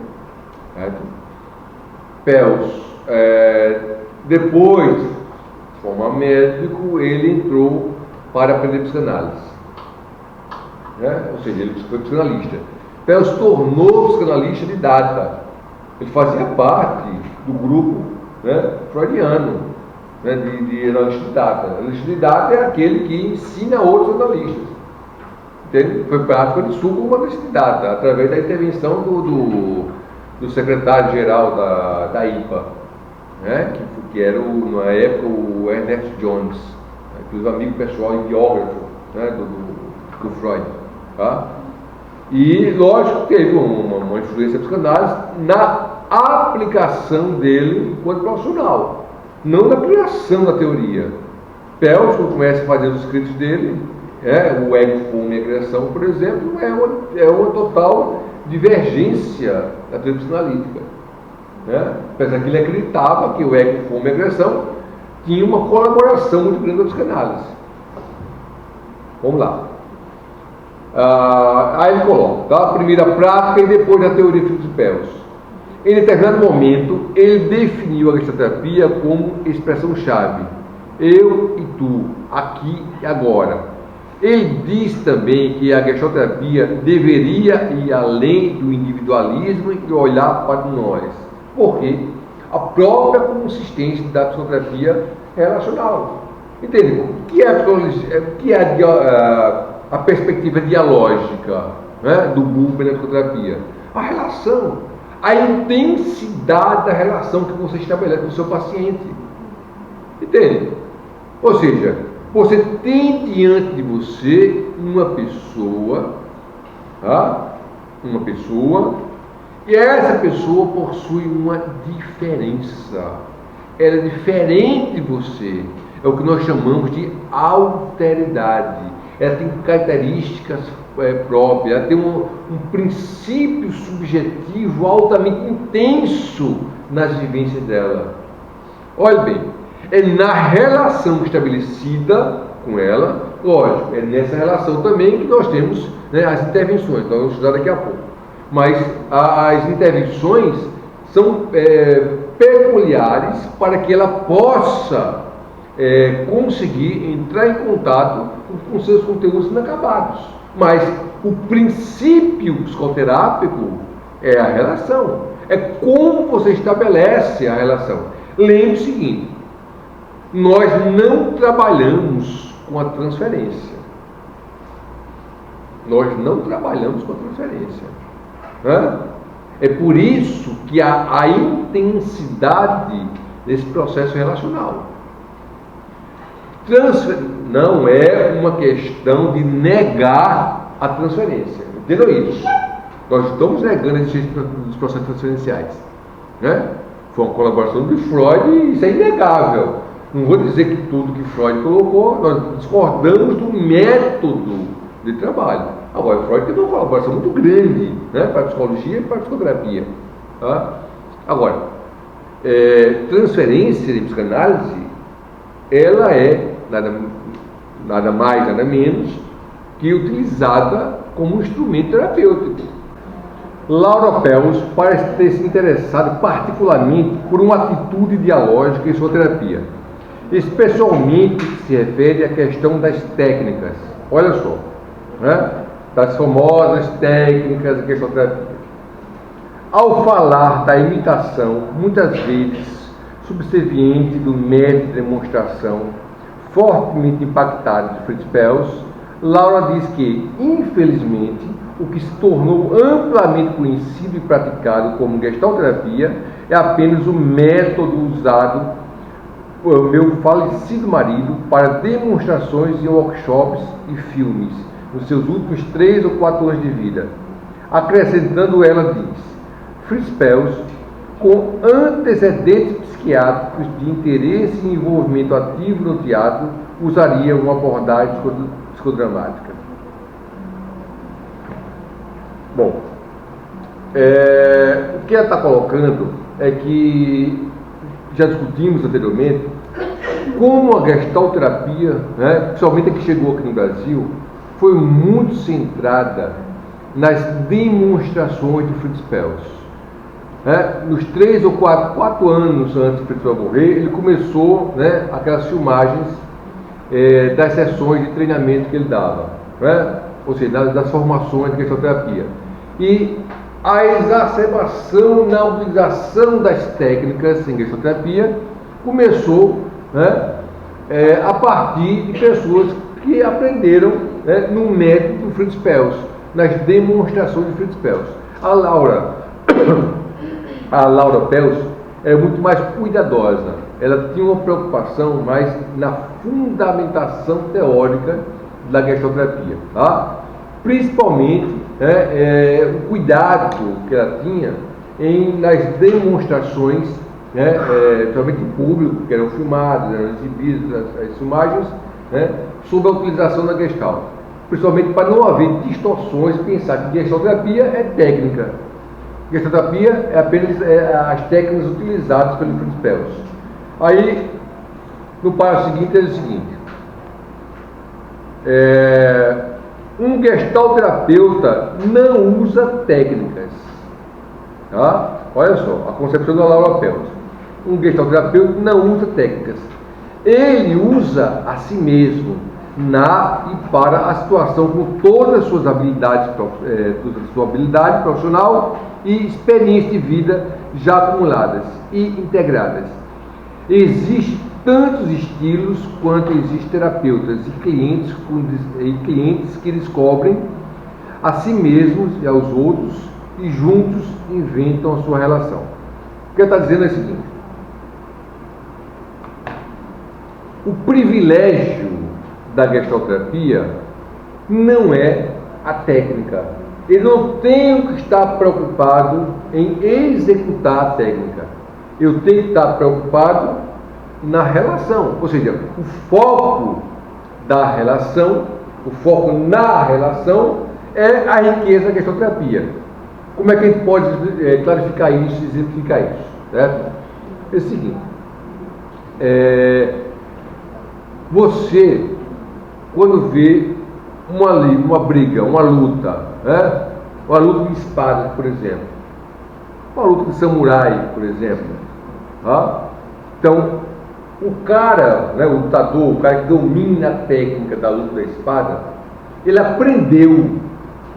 Peirce, depois de formar médico, ele entrou para aprender psicanálise. Ou seja, ele foi psicanalista. Peirce tornou psicanalista de data. Ele fazia parte do grupo freudiano, de analista de data. Analista de data é aquele que ensina outros analistas. Entende? Foi prática de sul como analista de data, através da intervenção do secretário-geral da IPA, que era, na época, o Ernest Jones, inclusive amigo pessoal e biógrafo do Freud. E, lógico, teve uma influência psicanálise na aplicação dele enquanto profissional, não na criação da teoria. Peirce, quando começa a fazer os escritos dele, o ego, fome e agressão, por exemplo, é uma total divergência da teoria psicanalítica. Apesar que ele acreditava que o ego, fome e agressão tinha uma colaboração muito grande com a psicanálise. Vamos lá. Aí ele coloca, a primeira prática e depois a teoria de Peirce. Em determinado momento, ele definiu a gestalterapia como expressão-chave: eu e tu, aqui e agora. Ele diz também que a gestalterapia deveria ir além do individualismo e olhar para nós. Por quê? A própria consistência da psicoterapia relacional. Entende? O que é a perspectiva dialógica do Buber na psicoterapia? A relação, a intensidade da relação que você estabelece com o seu paciente. Entende? Ou seja, você tem diante de você uma pessoa, e essa pessoa possui uma diferença. Ela é diferente de você. É o que nós chamamos de alteridade. Ela tem características próprias, ela tem um princípio subjetivo altamente intenso nas vivências dela. Olha bem, é na relação estabelecida com ela, lógico, é nessa relação também que nós temos as intervenções, nós vamos estudar daqui a pouco. Mas as intervenções são peculiares para que ela possa conseguir entrar em contato com seus conteúdos inacabados. Mas o princípio psicoterápico é a relação. É como você estabelece a relação. Lembre o seguinte: nós não trabalhamos com a transferência. Nós não trabalhamos com a transferência. É por isso que a intensidade desse processo relacional. Não é uma questão de negar a transferência. Entendam isso. Nós estamos negando a existência dos processos transferenciais. Foi uma colaboração de Freud e isso é inegável. Não vou dizer que tudo que Freud colocou, nós discordamos do método de trabalho. Agora, Freud teve uma colaboração muito grande, para a psicologia e para a psicoterapia. Agora, transferência de psicanálise, ela é nada mais, nada menos que utilizada como um instrumento terapêutico. Laura Pels parece ter se interessado particularmente por uma atitude dialógica em sua terapia, especialmente que se refere à questão das técnicas. Olha só, das famosas técnicas da questão terapia. Ao falar da imitação, muitas vezes subserviente do método de demonstração, fortemente impactado de Fritz Perls, Laura diz que, infelizmente, o que se tornou amplamente conhecido e praticado como gestalterapia é apenas o método usado por meu falecido marido para demonstrações em workshops e filmes nos seus últimos 3 ou 4 anos de vida. Acrescentando, ela diz: Fritz Perls, com antecedentes psiquiátricos de interesse e envolvimento ativo no teatro, usaria uma abordagem psicodramática. Bom, o que ela está colocando é que, já discutimos anteriormente, como a gestalterapia, principalmente a que chegou aqui no Brasil, foi muito centrada nas demonstrações de Fritz Perls. Nos 3 ou 4 anos antes de Fritz Perls morrer, ele começou aquelas filmagens das sessões de treinamento que ele dava, ou seja, das formações de gestalterapia. E a exacerbação na utilização das técnicas em gestalterapia começou a partir de pessoas que aprenderam no método do Fritz Perls, nas demonstrações de Fritz Perls. A Laura Pels é muito mais cuidadosa. Ela tinha uma preocupação mais na fundamentação teórica da gestalterapia, principalmente o cuidado que ela tinha nas demonstrações, principalmente em público, que eram filmadas, eram exibidas as filmagens, sobre a utilização da Gestalt, principalmente para não haver distorções, pensar que gestalterapia é técnica. Gestalterapia é apenas as técnicas utilizadas pelo Fritz Perls. Aí, no parágrafo seguinte, é o seguinte: um gestalterapeuta não usa técnicas. Olha só, a concepção da Laura Pels. Um gestalterapeuta não usa técnicas. Ele usa a si mesmo na e para a situação com todas as suas habilidades, sua habilidade profissional e experiência de vida já acumuladas e integradas. Existem tantos estilos quanto existem terapeutas e clientes que descobrem a si mesmos e aos outros e juntos inventam a sua relação. O que ele está dizendo é o seguinte: o privilégio da gestalterapia não é a técnica. Ele não tem que estar preocupado em executar a técnica. Eu tenho que estar preocupado na relação. Ou seja, o foco da relação, o foco na relação é a riqueza da gestalterapia. Como é que a gente pode clarificar isso e exemplificar isso? Certo? É o seguinte: você, quando vê uma briga, uma luta, uma luta de espadas, por exemplo, uma luta de samurai, por exemplo, então o cara, o lutador, o cara que domina a técnica da luta da espada, ele aprendeu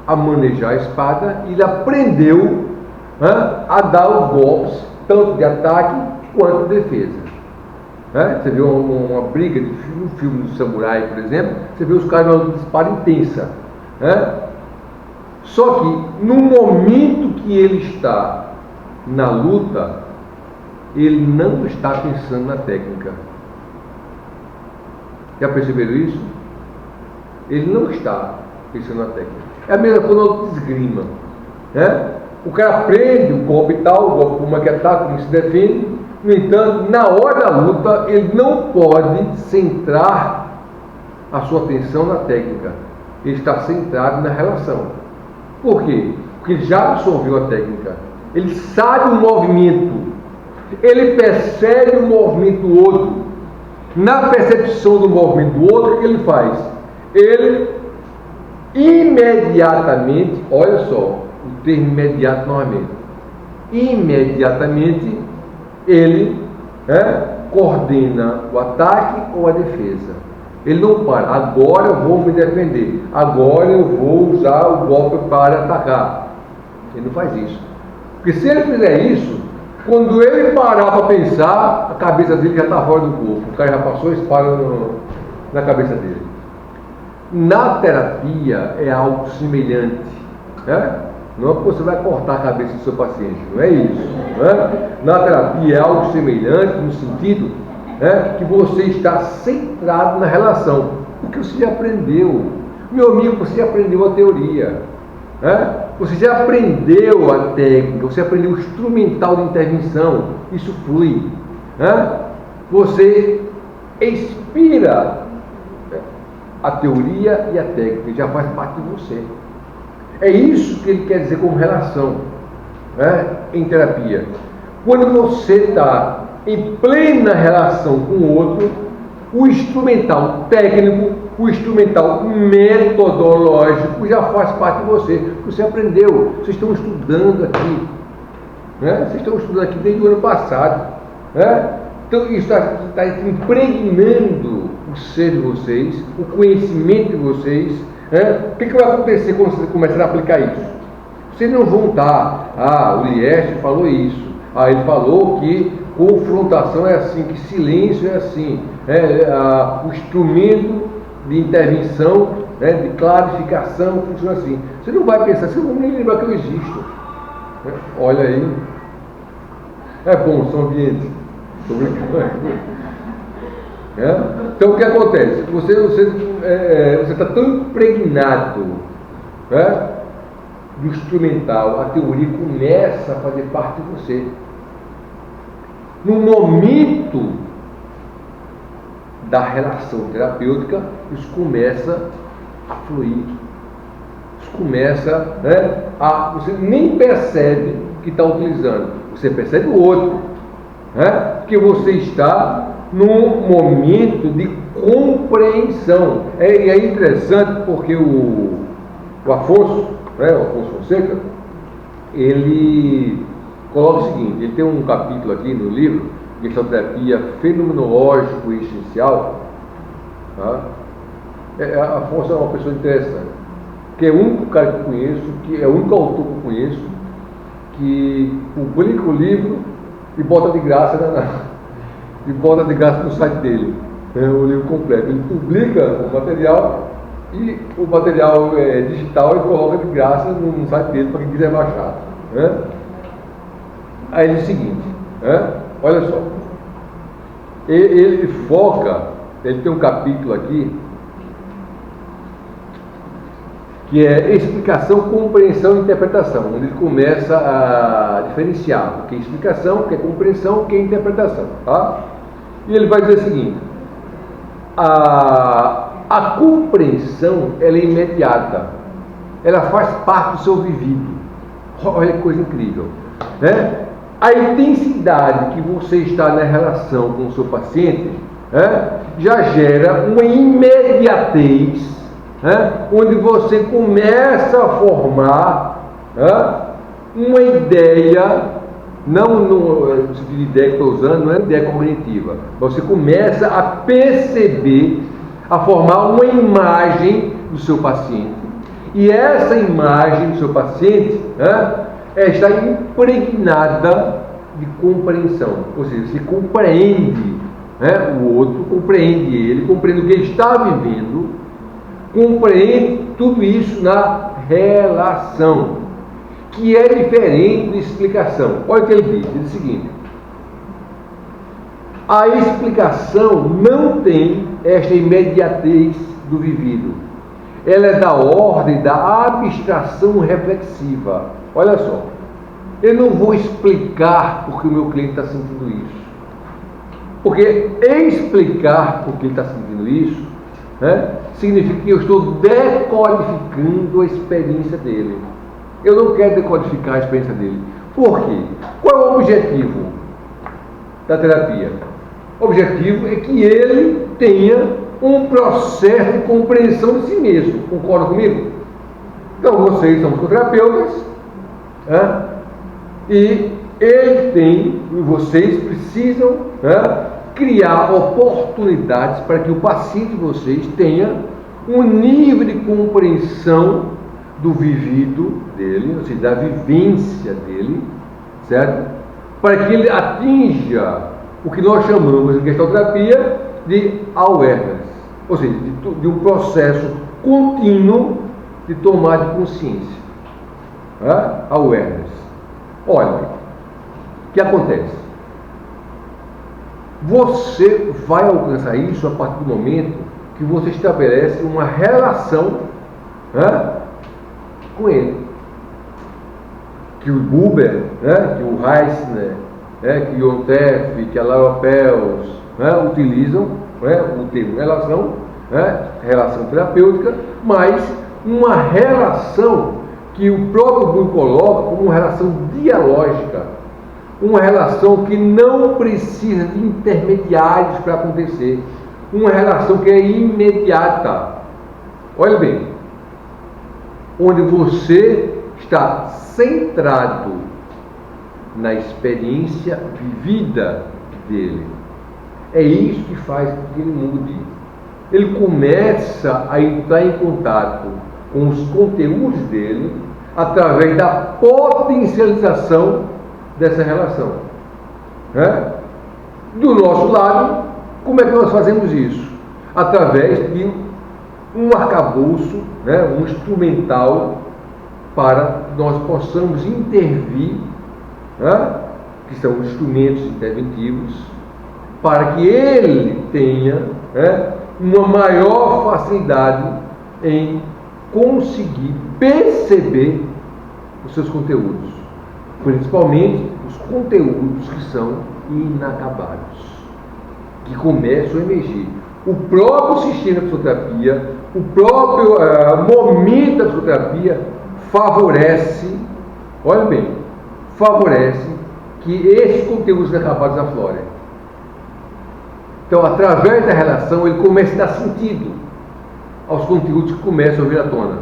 a manejar a espada e ele aprendeu a dar os golpes, tanto de ataque quanto de defesa. Você vê uma briga no filme do samurai, por exemplo, você vê os caras numa luta de espada intensa. Só que no momento que ele está na luta, ele não está pensando na técnica. Já perceberam isso? Ele não está pensando na técnica. É a mesma coisa na luta de esgrima. O cara aprende o golpe tal, o golpe como é que ataca, como se defende. No entanto, na hora da luta, ele não pode centrar a sua atenção na técnica. Ele está centrado na relação. Por quê? Porque ele já absorveu a técnica. Ele sabe o movimento. Ele percebe o movimento do outro. Na percepção do movimento do outro, o que ele faz? Ele imediatamente, olha só, o termo imediato novamente. Imediatamente ele coordena o ataque ou a defesa. Ele não para, agora eu vou me defender, agora eu vou usar o golpe para atacar. Ele não faz isso. Porque se ele fizer isso, quando ele parar para pensar, a cabeça dele já está fora do corpo. O cara já passou a espada na cabeça dele. Na terapia é algo semelhante. Não é que você vai cortar a cabeça do seu paciente, não é isso. Na terapia é algo semelhante no sentido que você está centrado na relação, porque você já aprendeu. Meu amigo, você já aprendeu a teoria, você já aprendeu a técnica, você aprendeu o instrumental de intervenção, isso flui. Você expira a teoria e a técnica, já faz parte de você. É isso que ele quer dizer como relação em terapia. Quando você está em plena relação com o outro, o instrumental técnico, o instrumental metodológico já faz parte de você. Você aprendeu, vocês estão estudando aqui. Vocês estão estudando aqui desde o ano passado. Então isso está impregnando o ser de vocês, o conhecimento de vocês. O que vai acontecer quando vocês começarem a aplicar isso? Vocês não vão estar, o Lieste falou isso, ele falou que confrontação é assim, que silêncio é assim, o instrumento de intervenção, de clarificação funciona assim. Você não vai pensar, você não vai nem lembrar que eu existo. Olha aí, é bom, são ambientes. Estou brincando. Então o que acontece? Você está tão impregnado do instrumental, a teoria começa a fazer parte de você. No momento da relação terapêutica, isso começa a fluir. Isso começa você nem percebe que está utilizando, você percebe o outro, porque você está num momento de compreensão. E é interessante porque o Afonso, o Afonso Fonseca, ele coloca o seguinte, ele tem um capítulo aqui no livro, Gestalterapia Fenomenológico e Essencial. Afonso é uma pessoa interessante, que é o único cara que eu conheço, que é o único autor que eu conheço, que publica o livro e bota de graça no site dele, o livro completo. Ele publica o material e o material digital ele coloca de graça no site dele para quem quiser baixar. Aí ele diz o seguinte, olha só, ele foca, ele tem um capítulo aqui que é explicação, compreensão e interpretação, onde ele começa a diferenciar o que é explicação, o que é compreensão, o que é interpretação, E ele vai dizer o seguinte, a compreensão ela é imediata, ela faz parte do seu vivido. Olha que coisa incrível, A intensidade que você está na relação com o seu paciente já gera uma imediatez, onde você começa a formar uma ideia, não no sentido de ideia que estou usando, não é ideia cognitiva, você começa a perceber, a formar uma imagem do seu paciente, E essa imagem do seu paciente está impregnada de compreensão, ou seja, você compreende o outro, compreende ele, compreende o que ele está vivendo, compreende tudo isso na relação, que é diferente de explicação. Olha o que ele diz o seguinte: a explicação não tem esta imediatez do vivido, ela é da ordem da abstração reflexiva. Olha só, eu não vou explicar porque o meu cliente está sentindo isso, porque explicar porque ele está sentindo isso significa que eu estou decodificando a experiência dele. Eu não quero decodificar a experiência dele. Por quê? Qual é o objetivo da terapia? O objetivo é que ele tenha um processo de compreensão de si mesmo. Concorda comigo? Então vocês são psicoterapeutas, e ele tem, e vocês precisam criar oportunidades para que o paciente de vocês tenha um nível de compreensão do vivido dele, ou seja, da vivência dele, certo? Para que ele atinja o que nós chamamos em gestalterapia de awareness, ou seja, de um processo contínuo de tomada de consciência. Awareness. Olha, o que acontece? Você vai alcançar isso a partir do momento que você estabelece uma relação com ele. Que o Buber, que o Heisner, que o Ontef, que a Laura Pels utilizam o termo relação, relação terapêutica, mas uma relação que o próprio Bloom coloca como uma relação dialógica, uma relação que não precisa de intermediários para acontecer, uma relação que é imediata. Olha bem, onde você está centrado na experiência vivida dele. É isso que faz com que ele mude. Ele começa a entrar em contato com os conteúdos dele através da potencialização dessa relação. Do nosso lado, como é que nós fazemos isso? Através de um arcabouço, um instrumental para que nós possamos intervir, que são instrumentos interventivos, para que ele tenha uma maior facilidade em conseguir perceber os seus conteúdos, principalmente os conteúdos que são inacabados, que começam a emergir. O próprio sistema de psicoterapia, o próprio momento da psicoterapia favorece, olha bem, favorece que esses conteúdos inacabados aflorem. Então, através da relação, ele começa a dar sentido aos conteúdos que começam a vir à tona.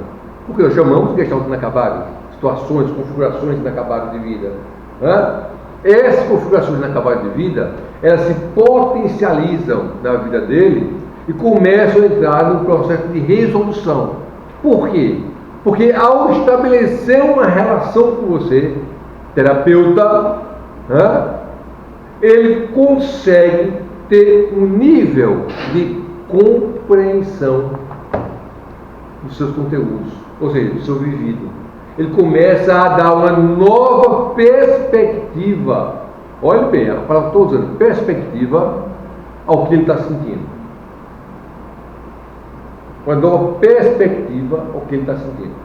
O que nós chamamos de questão inacabada, situações, configurações inacabadas de vida. Essas configurações inacabadas de vida, elas se potencializam na vida dele e começam a entrar num processo de resolução. Por quê? Porque ao estabelecer uma relação com você, terapeuta, ele consegue ter um nível de compreensão dos seus conteúdos, ou seja, do seu vivido. Ele começa a dar uma nova perspectiva. Olha bem, a palavra que estou usando, perspectiva ao que ele está sentindo. Uma nova perspectiva ao que ele está sentindo.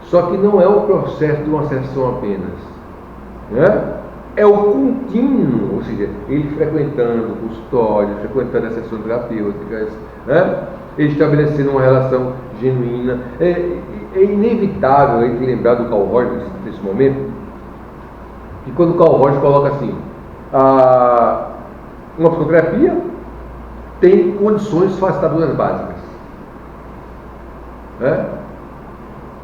Só que não é o processo de uma sessão apenas. É o contínuo, ou seja, ele frequentando o consultório, frequentando as sessões terapêuticas, ele estabelecendo uma relação genuína. É inevitável a gente lembrar do Carl Rogers nesse momento, que quando o Carl Rogers coloca assim, uma psicoterapia tem condições facilitadoras básicas.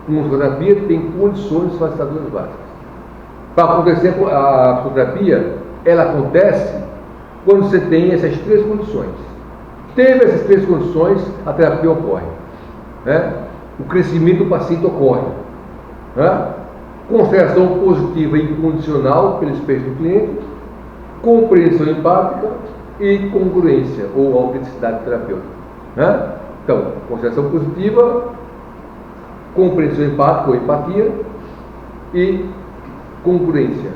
Uma psicoterapia tem condições facilitadoras básicas. Para acontecer a psicoterapia, ela acontece quando você tem essas três condições. Teve essas três condições, a terapia ocorre. o crescimento do paciente ocorre. Né? Consideração positiva e incondicional pelo espécie do cliente, compreensão empática e congruência ou autenticidade terapêutica. Né? Então, consideração positiva, compreensão empática ou empatia e congruência.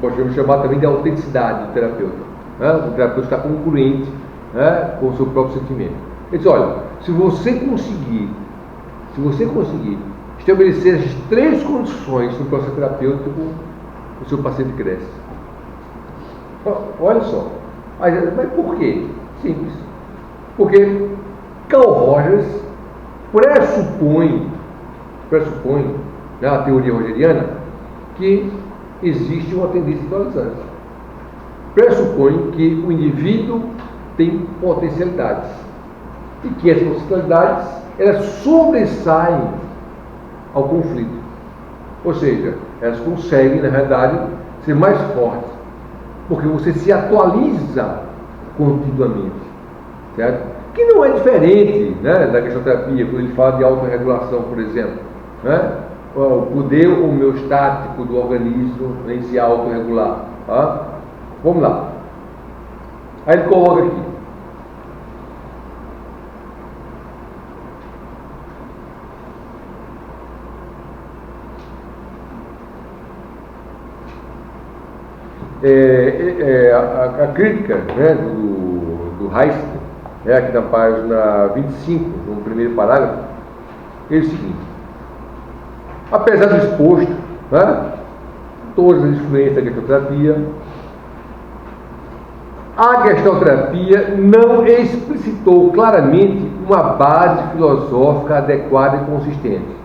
Podemos chamar também de autenticidade do terapeuta. Né? O terapeuta está congruente, né, com o seu próprio sentimento. Ele diz, olha, se você conseguir estabelecer as 3 condições no processo terapêutico, o seu paciente cresce. Olha só. Mas por quê? Simples. Porque Carl Rogers pressupõe, né, a teoria rogeriana, que existe uma tendência atualizante. Pressupõe que o indivíduo tem potencialidades e que essas potencialidades elas sobressaem ao conflito. Ou seja, elas conseguem, na realidade, ser mais fortes, porque você se atualiza continuamente, certo? Que não é diferente, né, da questão-terapia, quando ele fala de autorregulação, por exemplo, né? O poder homeostático do organismo em se autorregular. Tá? Vamos lá. Aí ele coloca aqui. A crítica, né, do Reis, aqui na página 25, no primeiro parágrafo, é o seguinte: apesar do exposto, né, todas as influências da gestalterapia, a gestalterapia não explicitou claramente uma base filosófica adequada e consistente.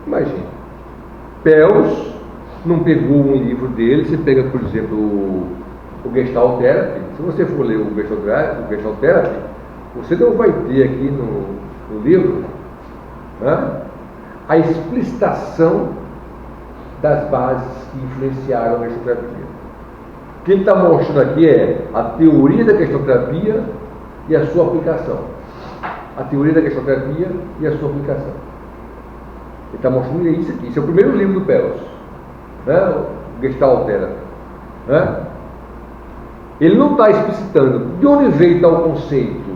Imagine, Peirce não pegou um livro dele. Você pega, por exemplo, o Gestalt Therapy. Se você for ler o Gestalt Therapy, você não vai ter aqui no livro, né, a explicitação das bases que influenciaram a gestalterapia. O que ele está mostrando aqui é a teoria da gestalterapia e a sua aplicação. A teoria da gestalterapia e a sua aplicação. Ele está mostrando isso aqui. Esse é o primeiro livro do Peirce, né? O Gestalt Therapy, né? Ele não está explicitando de onde veio tal conceito,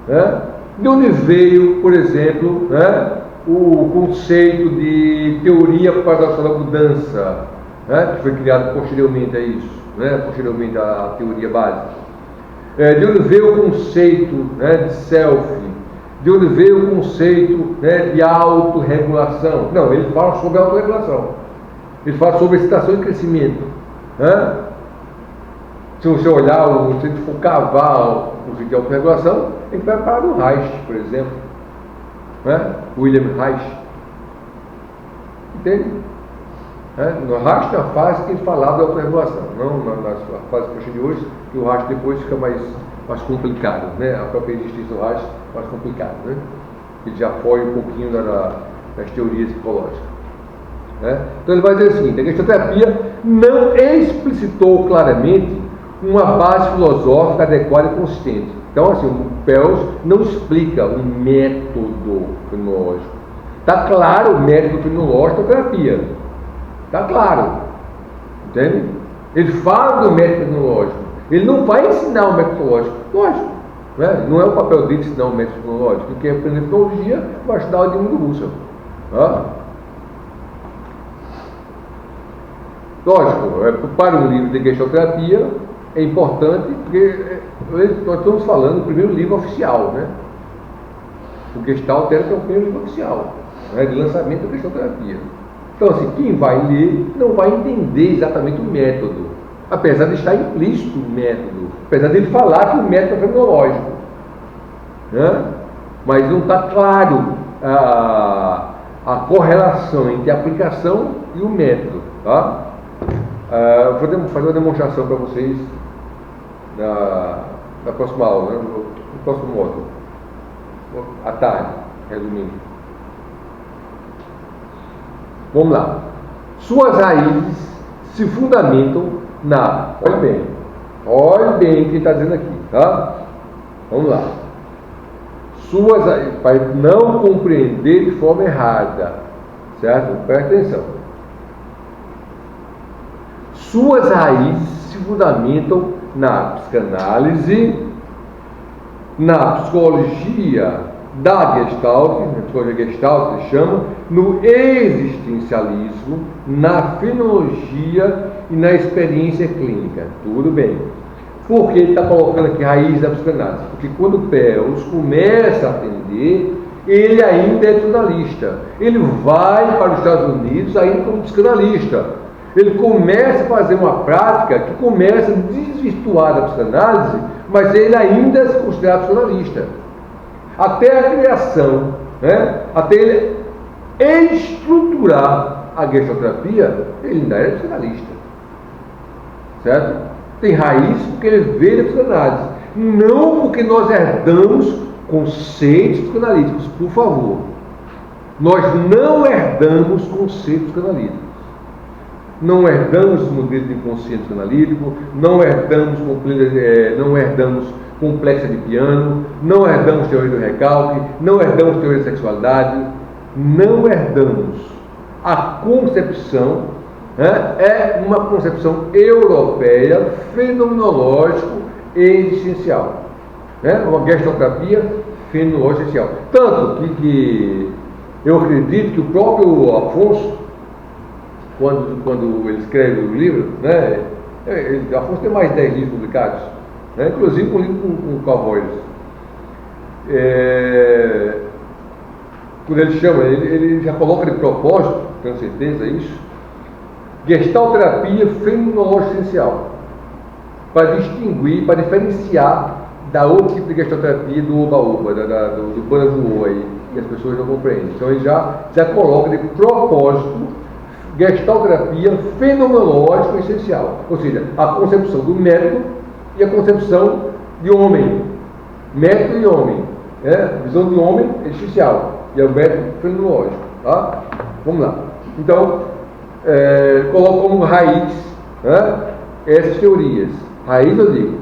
né? De onde veio, por exemplo, né, o conceito de teoria para a mudança, né, que foi criado posteriormente a isso, né, posteriormente à teoria básica. De onde veio o conceito, né, de self, de onde veio o conceito, né, de autorregulação. Não, ele fala sobre autorregulação. Ele fala sobre excitação e crescimento. Né? Se você olhar, se for cavar o conceito de autorregulação, a gente vai parar no Reich, por exemplo. Né? William Reich. Entende? No Reich, na fase que ele falava da autorregulação, não na fase posteriores, que o Reich depois fica mais complicado, né? A própria existência do Reich mais complicada, né? Ele já foge um pouquinho das teorias psicológicas. Né? Então ele vai dizer o seguinte: a gestalterapia não explicitou claramente uma base filosófica adequada e consistente. Então, assim, o Peirce não explica um método fenomenológico. Está claro o método fenomenológico da terapia. Está claro. Entende? Ele fala do método fenomenológico. Ele não vai ensinar o método fenomenológico. Lógico. Né? Não é o papel dele ensinar o método fenomenológico. Quem quer aprender fenomenologia vai estudar o Edmundo Husserl. Lógico, para um livro de gestalterapia é importante, porque nós estamos falando do primeiro livro oficial, né? O Gestalt Therapy é o primeiro livro oficial, né, de lançamento da gestalterapia. Então, assim, quem vai ler não vai entender exatamente o método, apesar de estar implícito o método, apesar de ele falar que o método é fenomenológico, né? Mas não está claro a correlação entre a aplicação e o método, tá? Vou fazer uma demonstração para vocês na próxima aula, né? No próximo módulo, à tarde, resumindo. Vamos lá. Suas raízes se fundamentam olhe bem o que ele está dizendo aqui, tá? Vamos lá. para não compreender de forma errada, certo? Presta atenção. Suas raízes se fundamentam na psicanálise, na psicologia da Gestalt, na psicologia Gestalt se chama, no existencialismo, na fenomenologia e na experiência clínica. Tudo bem. Por que ele está colocando aqui raiz da psicanálise? Porque quando Peirce começa a atender, ele ainda é psicanalista. Ele vai para os Estados Unidos ainda como psicanalista. Ele começa a fazer uma prática que começa a desvirtuar da psicanálise, mas ele ainda se considera psicanalista. Até a criação, né? Até ele estruturar a gestalterapia, ele ainda era psicanalista. Certo? Tem raiz porque ele veio da psicanálise. Não porque nós herdamos conceitos psicanalíticos, por favor. Nós não herdamos conceitos psicanalíticos. Não herdamos modelo de inconsciente psicanalítico, não herdamos complexa de piano, não herdamos teoria do recalque, não herdamos teoria da sexualidade, não herdamos. A concepção é uma concepção europeia, fenomenológico e existencial. Uma gestalterapia fenomenológica e existencial. Tanto que eu acredito que o próprio Afonso, quando ele escreve o livro, Afonso tem mais de 10 livros publicados, inclusive um livro com o Carl Rogers. Quando ele chama, ele já coloca de propósito, tenho certeza isso, gestalterapia fenomenológica essencial, para distinguir, para diferenciar da outro tipo de gestalterapia do oba-oba, do banda-voô aí, que as pessoas não compreendem. Então ele já coloca de propósito gestalterapia fenomenológica essencial, ou seja, a concepção do método e a concepção de homem, método e homem, visão de homem é essencial, e é o método fenomenológico, tá? Vamos lá. Então, coloco como raiz essas teorias. Raiz, eu digo,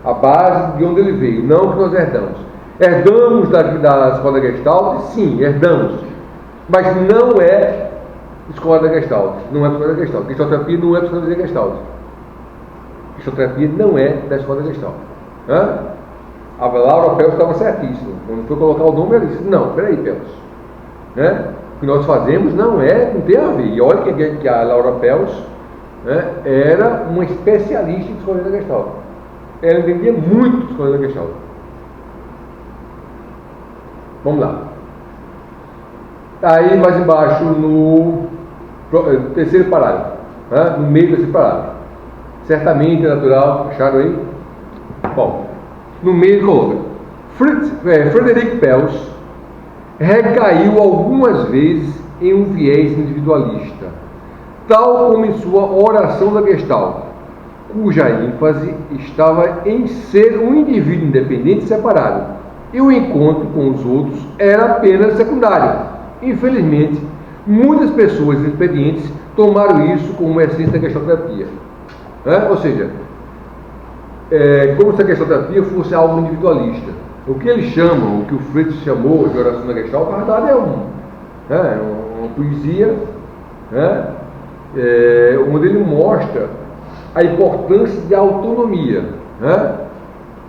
a base de onde ele veio, não que nós herdamos. Herdamos da escola da Gestalt? Sim, herdamos. Mas não é escola da Gestalt. Não é escola da Gestalt. Gestalterapia não é psicologia da Gestalt. Gestalterapia não é da escola da Gestalt. A Laura Peltz estava certíssima. Quando foi colocar o nome, ela disse: não, peraí, Peltz. O que nós fazemos não tem a ver. E olha que a Laura Peltz era uma especialista em psicologia da Gestalt. Ela entendia muito de psicologia da Gestalt. Vamos lá. Aí mais embaixo, no terceiro parágrafo, no meio desse parágrafo. Certamente é natural, acharam aí? Bom, no meio coloca: Frederic Peltz recaiu algumas vezes em um viés individualista, tal como em sua oração da Gestalt, cuja ênfase estava em ser um indivíduo independente e separado, e o encontro com os outros era apenas secundário. Infelizmente, muitas pessoas experientes tomaram isso como essência da gestalterapia. Ou seja, como se a gestalterapia fosse algo individualista. O que eles chamam, o que o Fritz chamou de oração da Gestalt, na verdade é uma poesia, onde ele mostra a importância da autonomia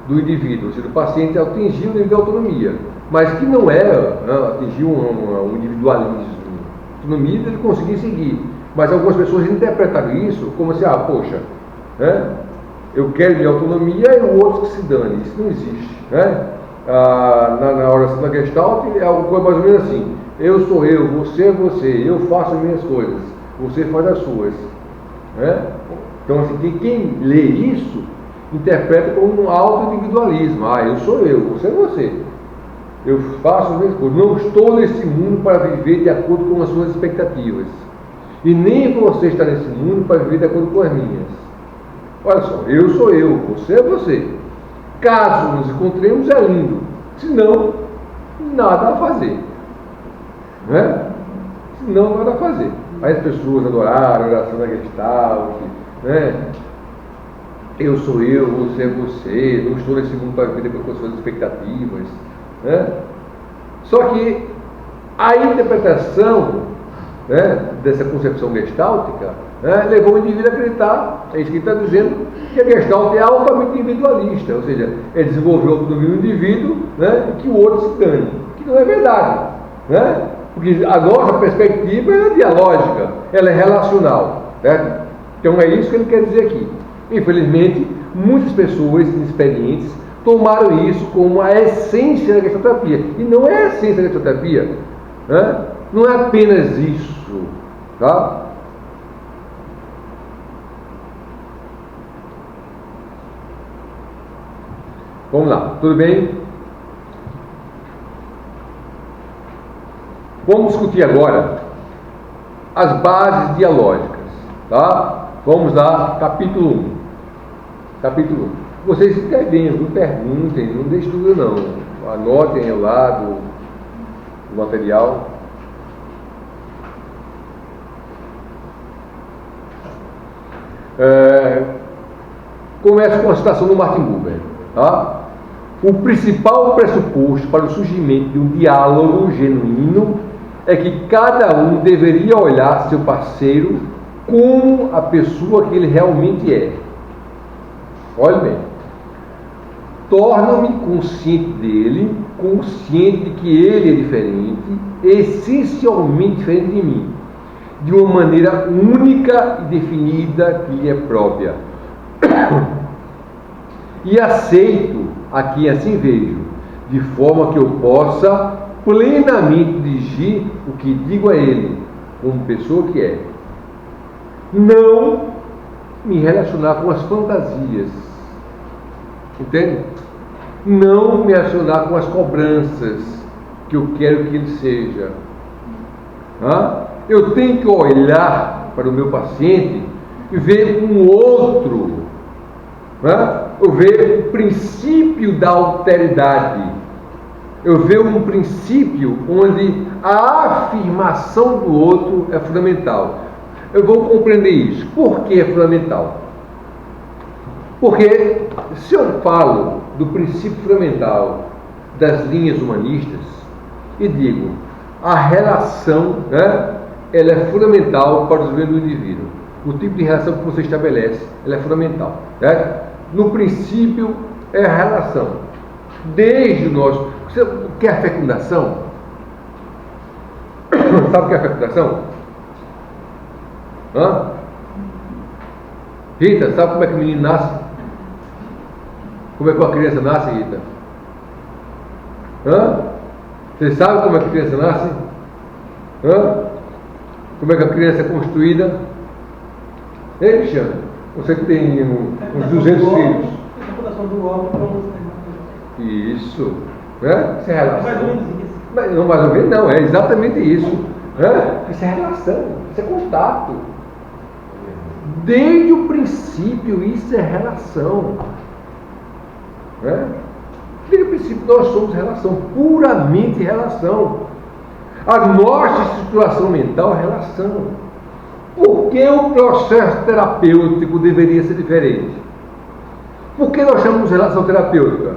do indivíduo, ou seja, o paciente atingiu o nível de autonomia, mas que não era atingir um individualismo. Autonomia ele conseguir seguir, mas algumas pessoas interpretaram isso como assim: poxa, eu quero minha autonomia e o outro que se dane. Isso não existe. Na oração da Gestalt é algo mais ou menos assim: eu sou eu, você é você, eu faço as minhas coisas, você faz as suas. Então, assim, quem lê isso interpreta como um auto-individualismo. Eu sou eu, você é você, eu faço as minhas coisas, não estou nesse mundo para viver de acordo com as suas expectativas, e nem você está nesse mundo para viver de acordo com as minhas. Olha só, eu sou eu, você é você. Caso nos encontremos, é lindo. Se não, nada a fazer. Se não, nada a fazer. Aí as pessoas adoraram a oração da Gestalt, eu sou eu, você é você, não estou nesse mundo para viver com as suas expectativas. né? Só que a interpretação, né, dessa concepção gestáltica, né, levou o indivíduo a acreditar, é isso que ele está dizendo, que a Gestalt é altamente individualista, ou seja, é desenvolver a autonomia do indivíduo, né, e que o outro se dane, que não é verdade, né? Porque a nossa perspectiva é dialógica, ela é relacional, certo? Então é isso que ele quer dizer aqui. Infelizmente, muitas pessoas inexperientes tomaram isso como a essência da gestalterapia, e não é a essência da gestalterapia, né? Não é apenas isso, tá? Vamos lá, tudo bem? Vamos discutir agora as bases dialógicas, tá? Vamos lá, capítulo 1. Capítulo 1. Vocês escrevem, não perguntem, não deixem dúvida não. Anotem ao lado do material. Começa com a citação do Martin Buber, tá? O principal pressuposto para o surgimento de um diálogo genuíno é que cada um deveria olhar seu parceiro como a pessoa que ele realmente é. Olha bem. Torno-me consciente dele, consciente de que ele é diferente, essencialmente diferente de mim, de uma maneira única e definida que lhe é própria. E aceito a quem assim vejo, de forma que eu possa plenamente dirigir o que digo a ele, como pessoa que é. Não me relacionar com as fantasias, entende? Não me relacionar com as cobranças que eu quero que ele seja. Eu tenho que olhar para o meu paciente e ver um outro, eu ver o princípio da alteridade, eu ver um princípio onde a afirmação do outro é fundamental. Eu vou compreender isso. Por que é fundamental? Porque se eu falo do princípio fundamental das linhas humanistas e digo a relação, ela é fundamental para o desenvolvimento do indivíduo. O tipo de relação que você estabelece, ela é fundamental, certo? No princípio é a relação. Desde o nosso... Você quer a fecundação? Sabe o que é a fecundação? Rita, sabe como é que o menino nasce? Como é que uma criança nasce, Rita? Você sabe como é que a criança nasce? Como é que a criança é construída? Ei, Cristiano, você que tem uns 200 filhos. Isso. Isso é relação. Não mais ou menos, não. É exatamente isso. Isso é relação. Isso é contato. Desde o princípio, isso é relação. Desde o princípio, nós somos relação. Puramente relação. A nossa estruturação mental é relação. Por que o processo terapêutico deveria ser diferente? Por que nós chamamos de relação terapêutica?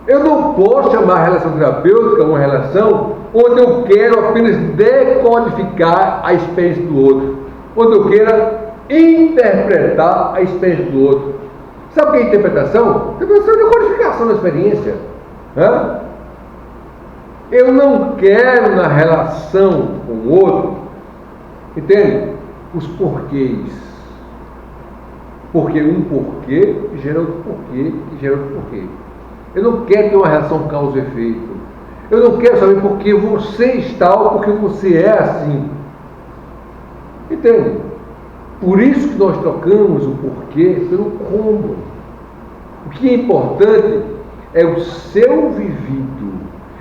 Eu não posso chamar a relação terapêutica uma relação onde eu quero apenas decodificar a experiência do outro, onde eu queira interpretar a experiência do outro. Sabe o que é interpretação? Interpretação é decodificação da experiência. Eu não quero na relação com o outro, entende? Os porquês. Porque um porquê gera outro porquê, que gera outro porquê. Eu não quero ter uma relação causa e efeito. Eu não quero saber por que você está ou porque você é assim. Entende? Por isso que nós trocamos o porquê pelo como. O que é importante é o seu vivido,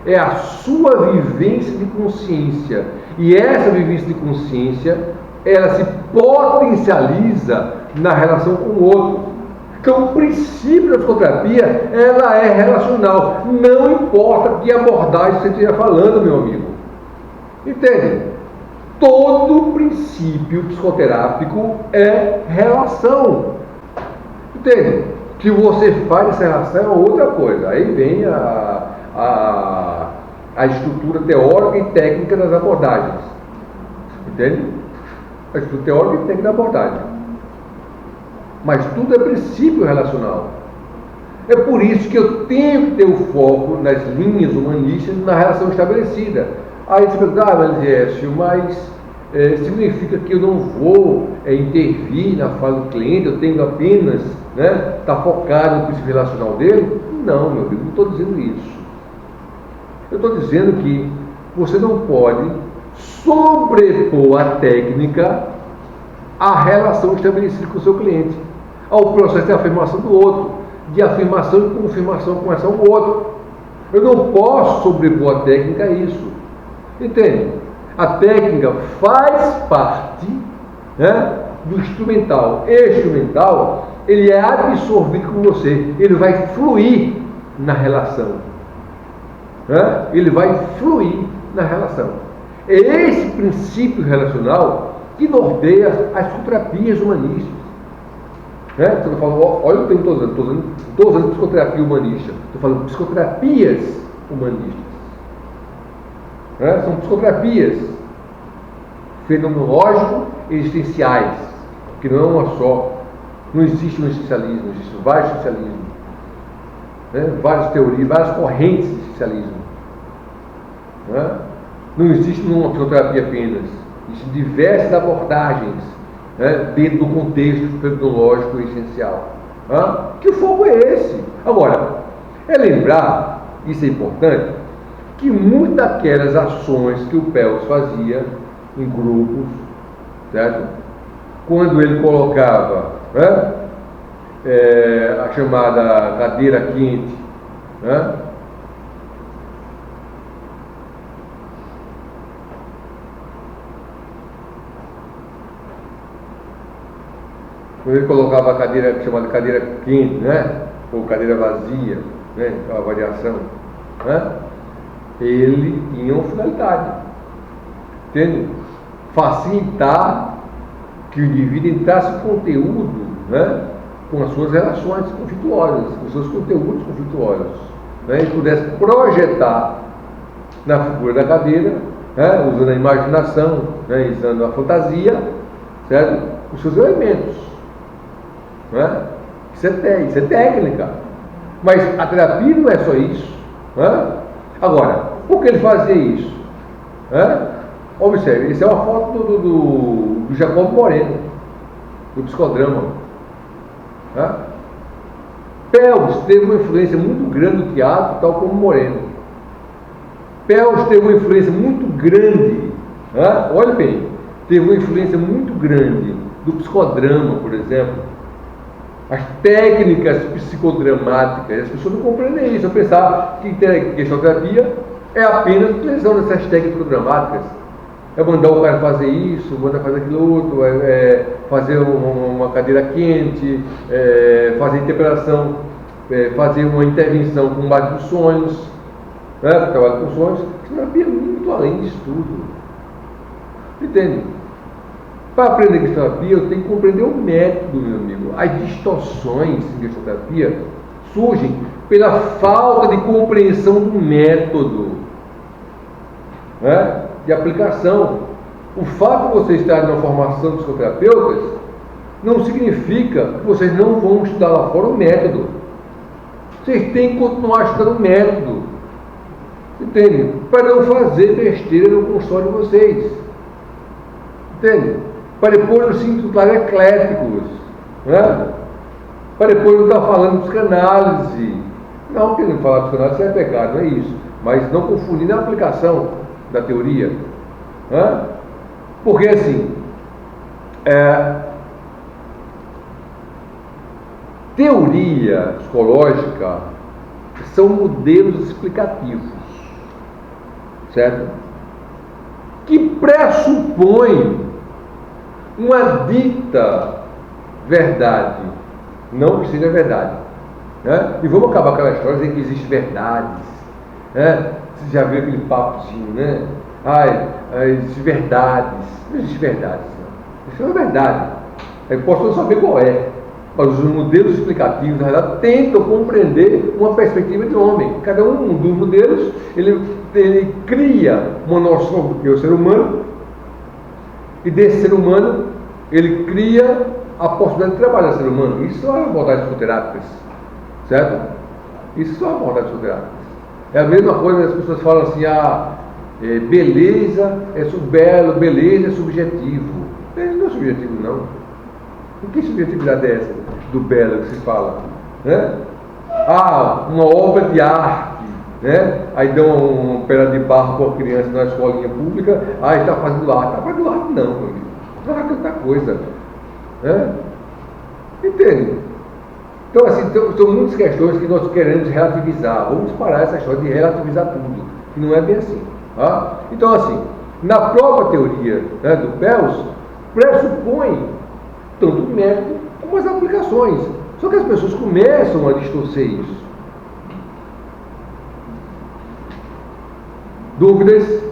é a sua vivência de consciência. E essa vivência de consciência, ela se potencializa na relação com o outro. Então, o princípio da psicoterapia, ela é relacional. Não importa que abordagem você esteja falando, meu amigo. Entende? Todo princípio psicoterápico é relação. Entende? Que você faz essa relação é outra coisa. Aí vem a estrutura teórica e técnica das abordagens. Entende? A estrutura teórica e técnica da abordagem. Mas tudo é princípio relacional. É por isso que eu tenho que ter o foco nas linhas humanistas, na relação estabelecida. Aí você pergunta, mas Écio, significa que eu não vou intervir na fala do cliente, eu tenho apenas tá focado no princípio relacional dele? Não, meu amigo, não estou dizendo isso. Eu estou dizendo que você não pode sobrepor a técnica à relação estabelecida com o seu cliente, ao processo de afirmação do outro, de afirmação e confirmação com relação ao outro. Eu não posso sobrepor a técnica a isso. Entende? A técnica faz parte do instrumental. E instrumental, ele é absorvido com você, ele vai fluir na relação. Ele vai fluir na relação. É esse princípio relacional que norteia as psicoterapias humanistas. Você não fala, olha o tempo que estou usando psicoterapia humanista. Estou falando psicoterapias humanistas. São psicoterapias fenomenológico-existenciais, que não é uma só. Não existe um existencialismo, existem vários existencialismos, várias teorias, várias correntes de existencialismo. Não existe uma psicoterapia apenas, existem diversas abordagens dentro do contexto fenomenológico e existencial. Que o foco é esse. Agora, é lembrar, isso é importante, que muitas daquelas ações que o Pelz fazia em grupos, certo? Quando ele colocava a chamada cadeira quente, quando ele colocava a cadeira chamada cadeira quente, ou cadeira vazia, aquela variação, ele tinha uma finalidade, entende? Facilitar que o indivíduo entrasse em conteúdo, com as suas relações conflituosas, com os seus conteúdos conflituosos, e pudesse projetar na figura da cadeira, usando a imaginação, usando a fantasia, certo? Os seus elementos. Isso é técnica. Mas a terapia não é só isso. Agora, por que ele fazia isso? Observe, isso é uma foto do Jacob Moreno, do psicodrama. Pelz teve uma influência muito grande no teatro, tal como Moreno. Pelz teve uma influência muito grande, olha bem, teve uma influência muito grande do psicodrama, por exemplo. As técnicas psicodramáticas, as pessoas não compreendem isso. Eu pensava que gestalterapia é apenas a utilização dessas técnicas psicodramáticas. É mandar o cara fazer isso, mandar fazer aquilo outro, fazer uma cadeira quente, fazer interpretação, fazer uma intervenção com base nos sonhos, trabalho com sonhos. Terapia é muito além disso tudo. Entende? Para aprender gestalterapia, eu tenho que compreender o método, meu amigo. As distorções em gestalterapia surgem pela falta de compreensão do método, de aplicação. O fato de vocês estarem na formação de psicoterapeutas não significa que vocês não vão estudar lá fora o método. Vocês têm que continuar estudando o método. Entende? Para não fazer besteira no consultório de vocês. Entende? Para depois não se intitular ecléticos, para depois não estar falando de psicanálise. Não querendo falar de psicanálise, isso é pecado, não é isso. Mas não confundir na aplicação da teoria. Porque assim, teoria psicológica são modelos explicativos, certo? Que pressupõem uma dita verdade, não que seja verdade, e vamos acabar com aquela história de que existem verdades, você já viu aquele papozinho, existem verdades, não existe verdades, não. Isso é uma verdade, eu posso não saber qual é, Os modelos explicativos, na verdade, tentam compreender uma perspectiva de homem. Cada um dos modelos, ele cria uma noção do que é o ser humano, e desse ser humano, ele cria a possibilidade de trabalhar ser humano. Isso são abordagens psicoterápicas, certo? Isso são abordagens psicoterápicas. É a mesma coisa que as pessoas falam assim, beleza é belo, beleza é subjetivo. Não é subjetivo, não. Que subjetividade é essa do belo que se fala? Né? Uma obra de arte, né? Aí dão uma pedra de barro para uma criança na escolinha pública, está fazendo arte. Está fazendo arte não, meu amigo. Arte é outra coisa. Né? Entende? Então, assim, são muitas questões que nós queremos relativizar. Vamos parar essa história de relativizar tudo, que não é bem assim. Tá? Então, assim, na própria teoria, né, do Peirce, pressupõe tanto o método como as aplicações. Só que as pessoas começam a distorcer isso. Dúvidas?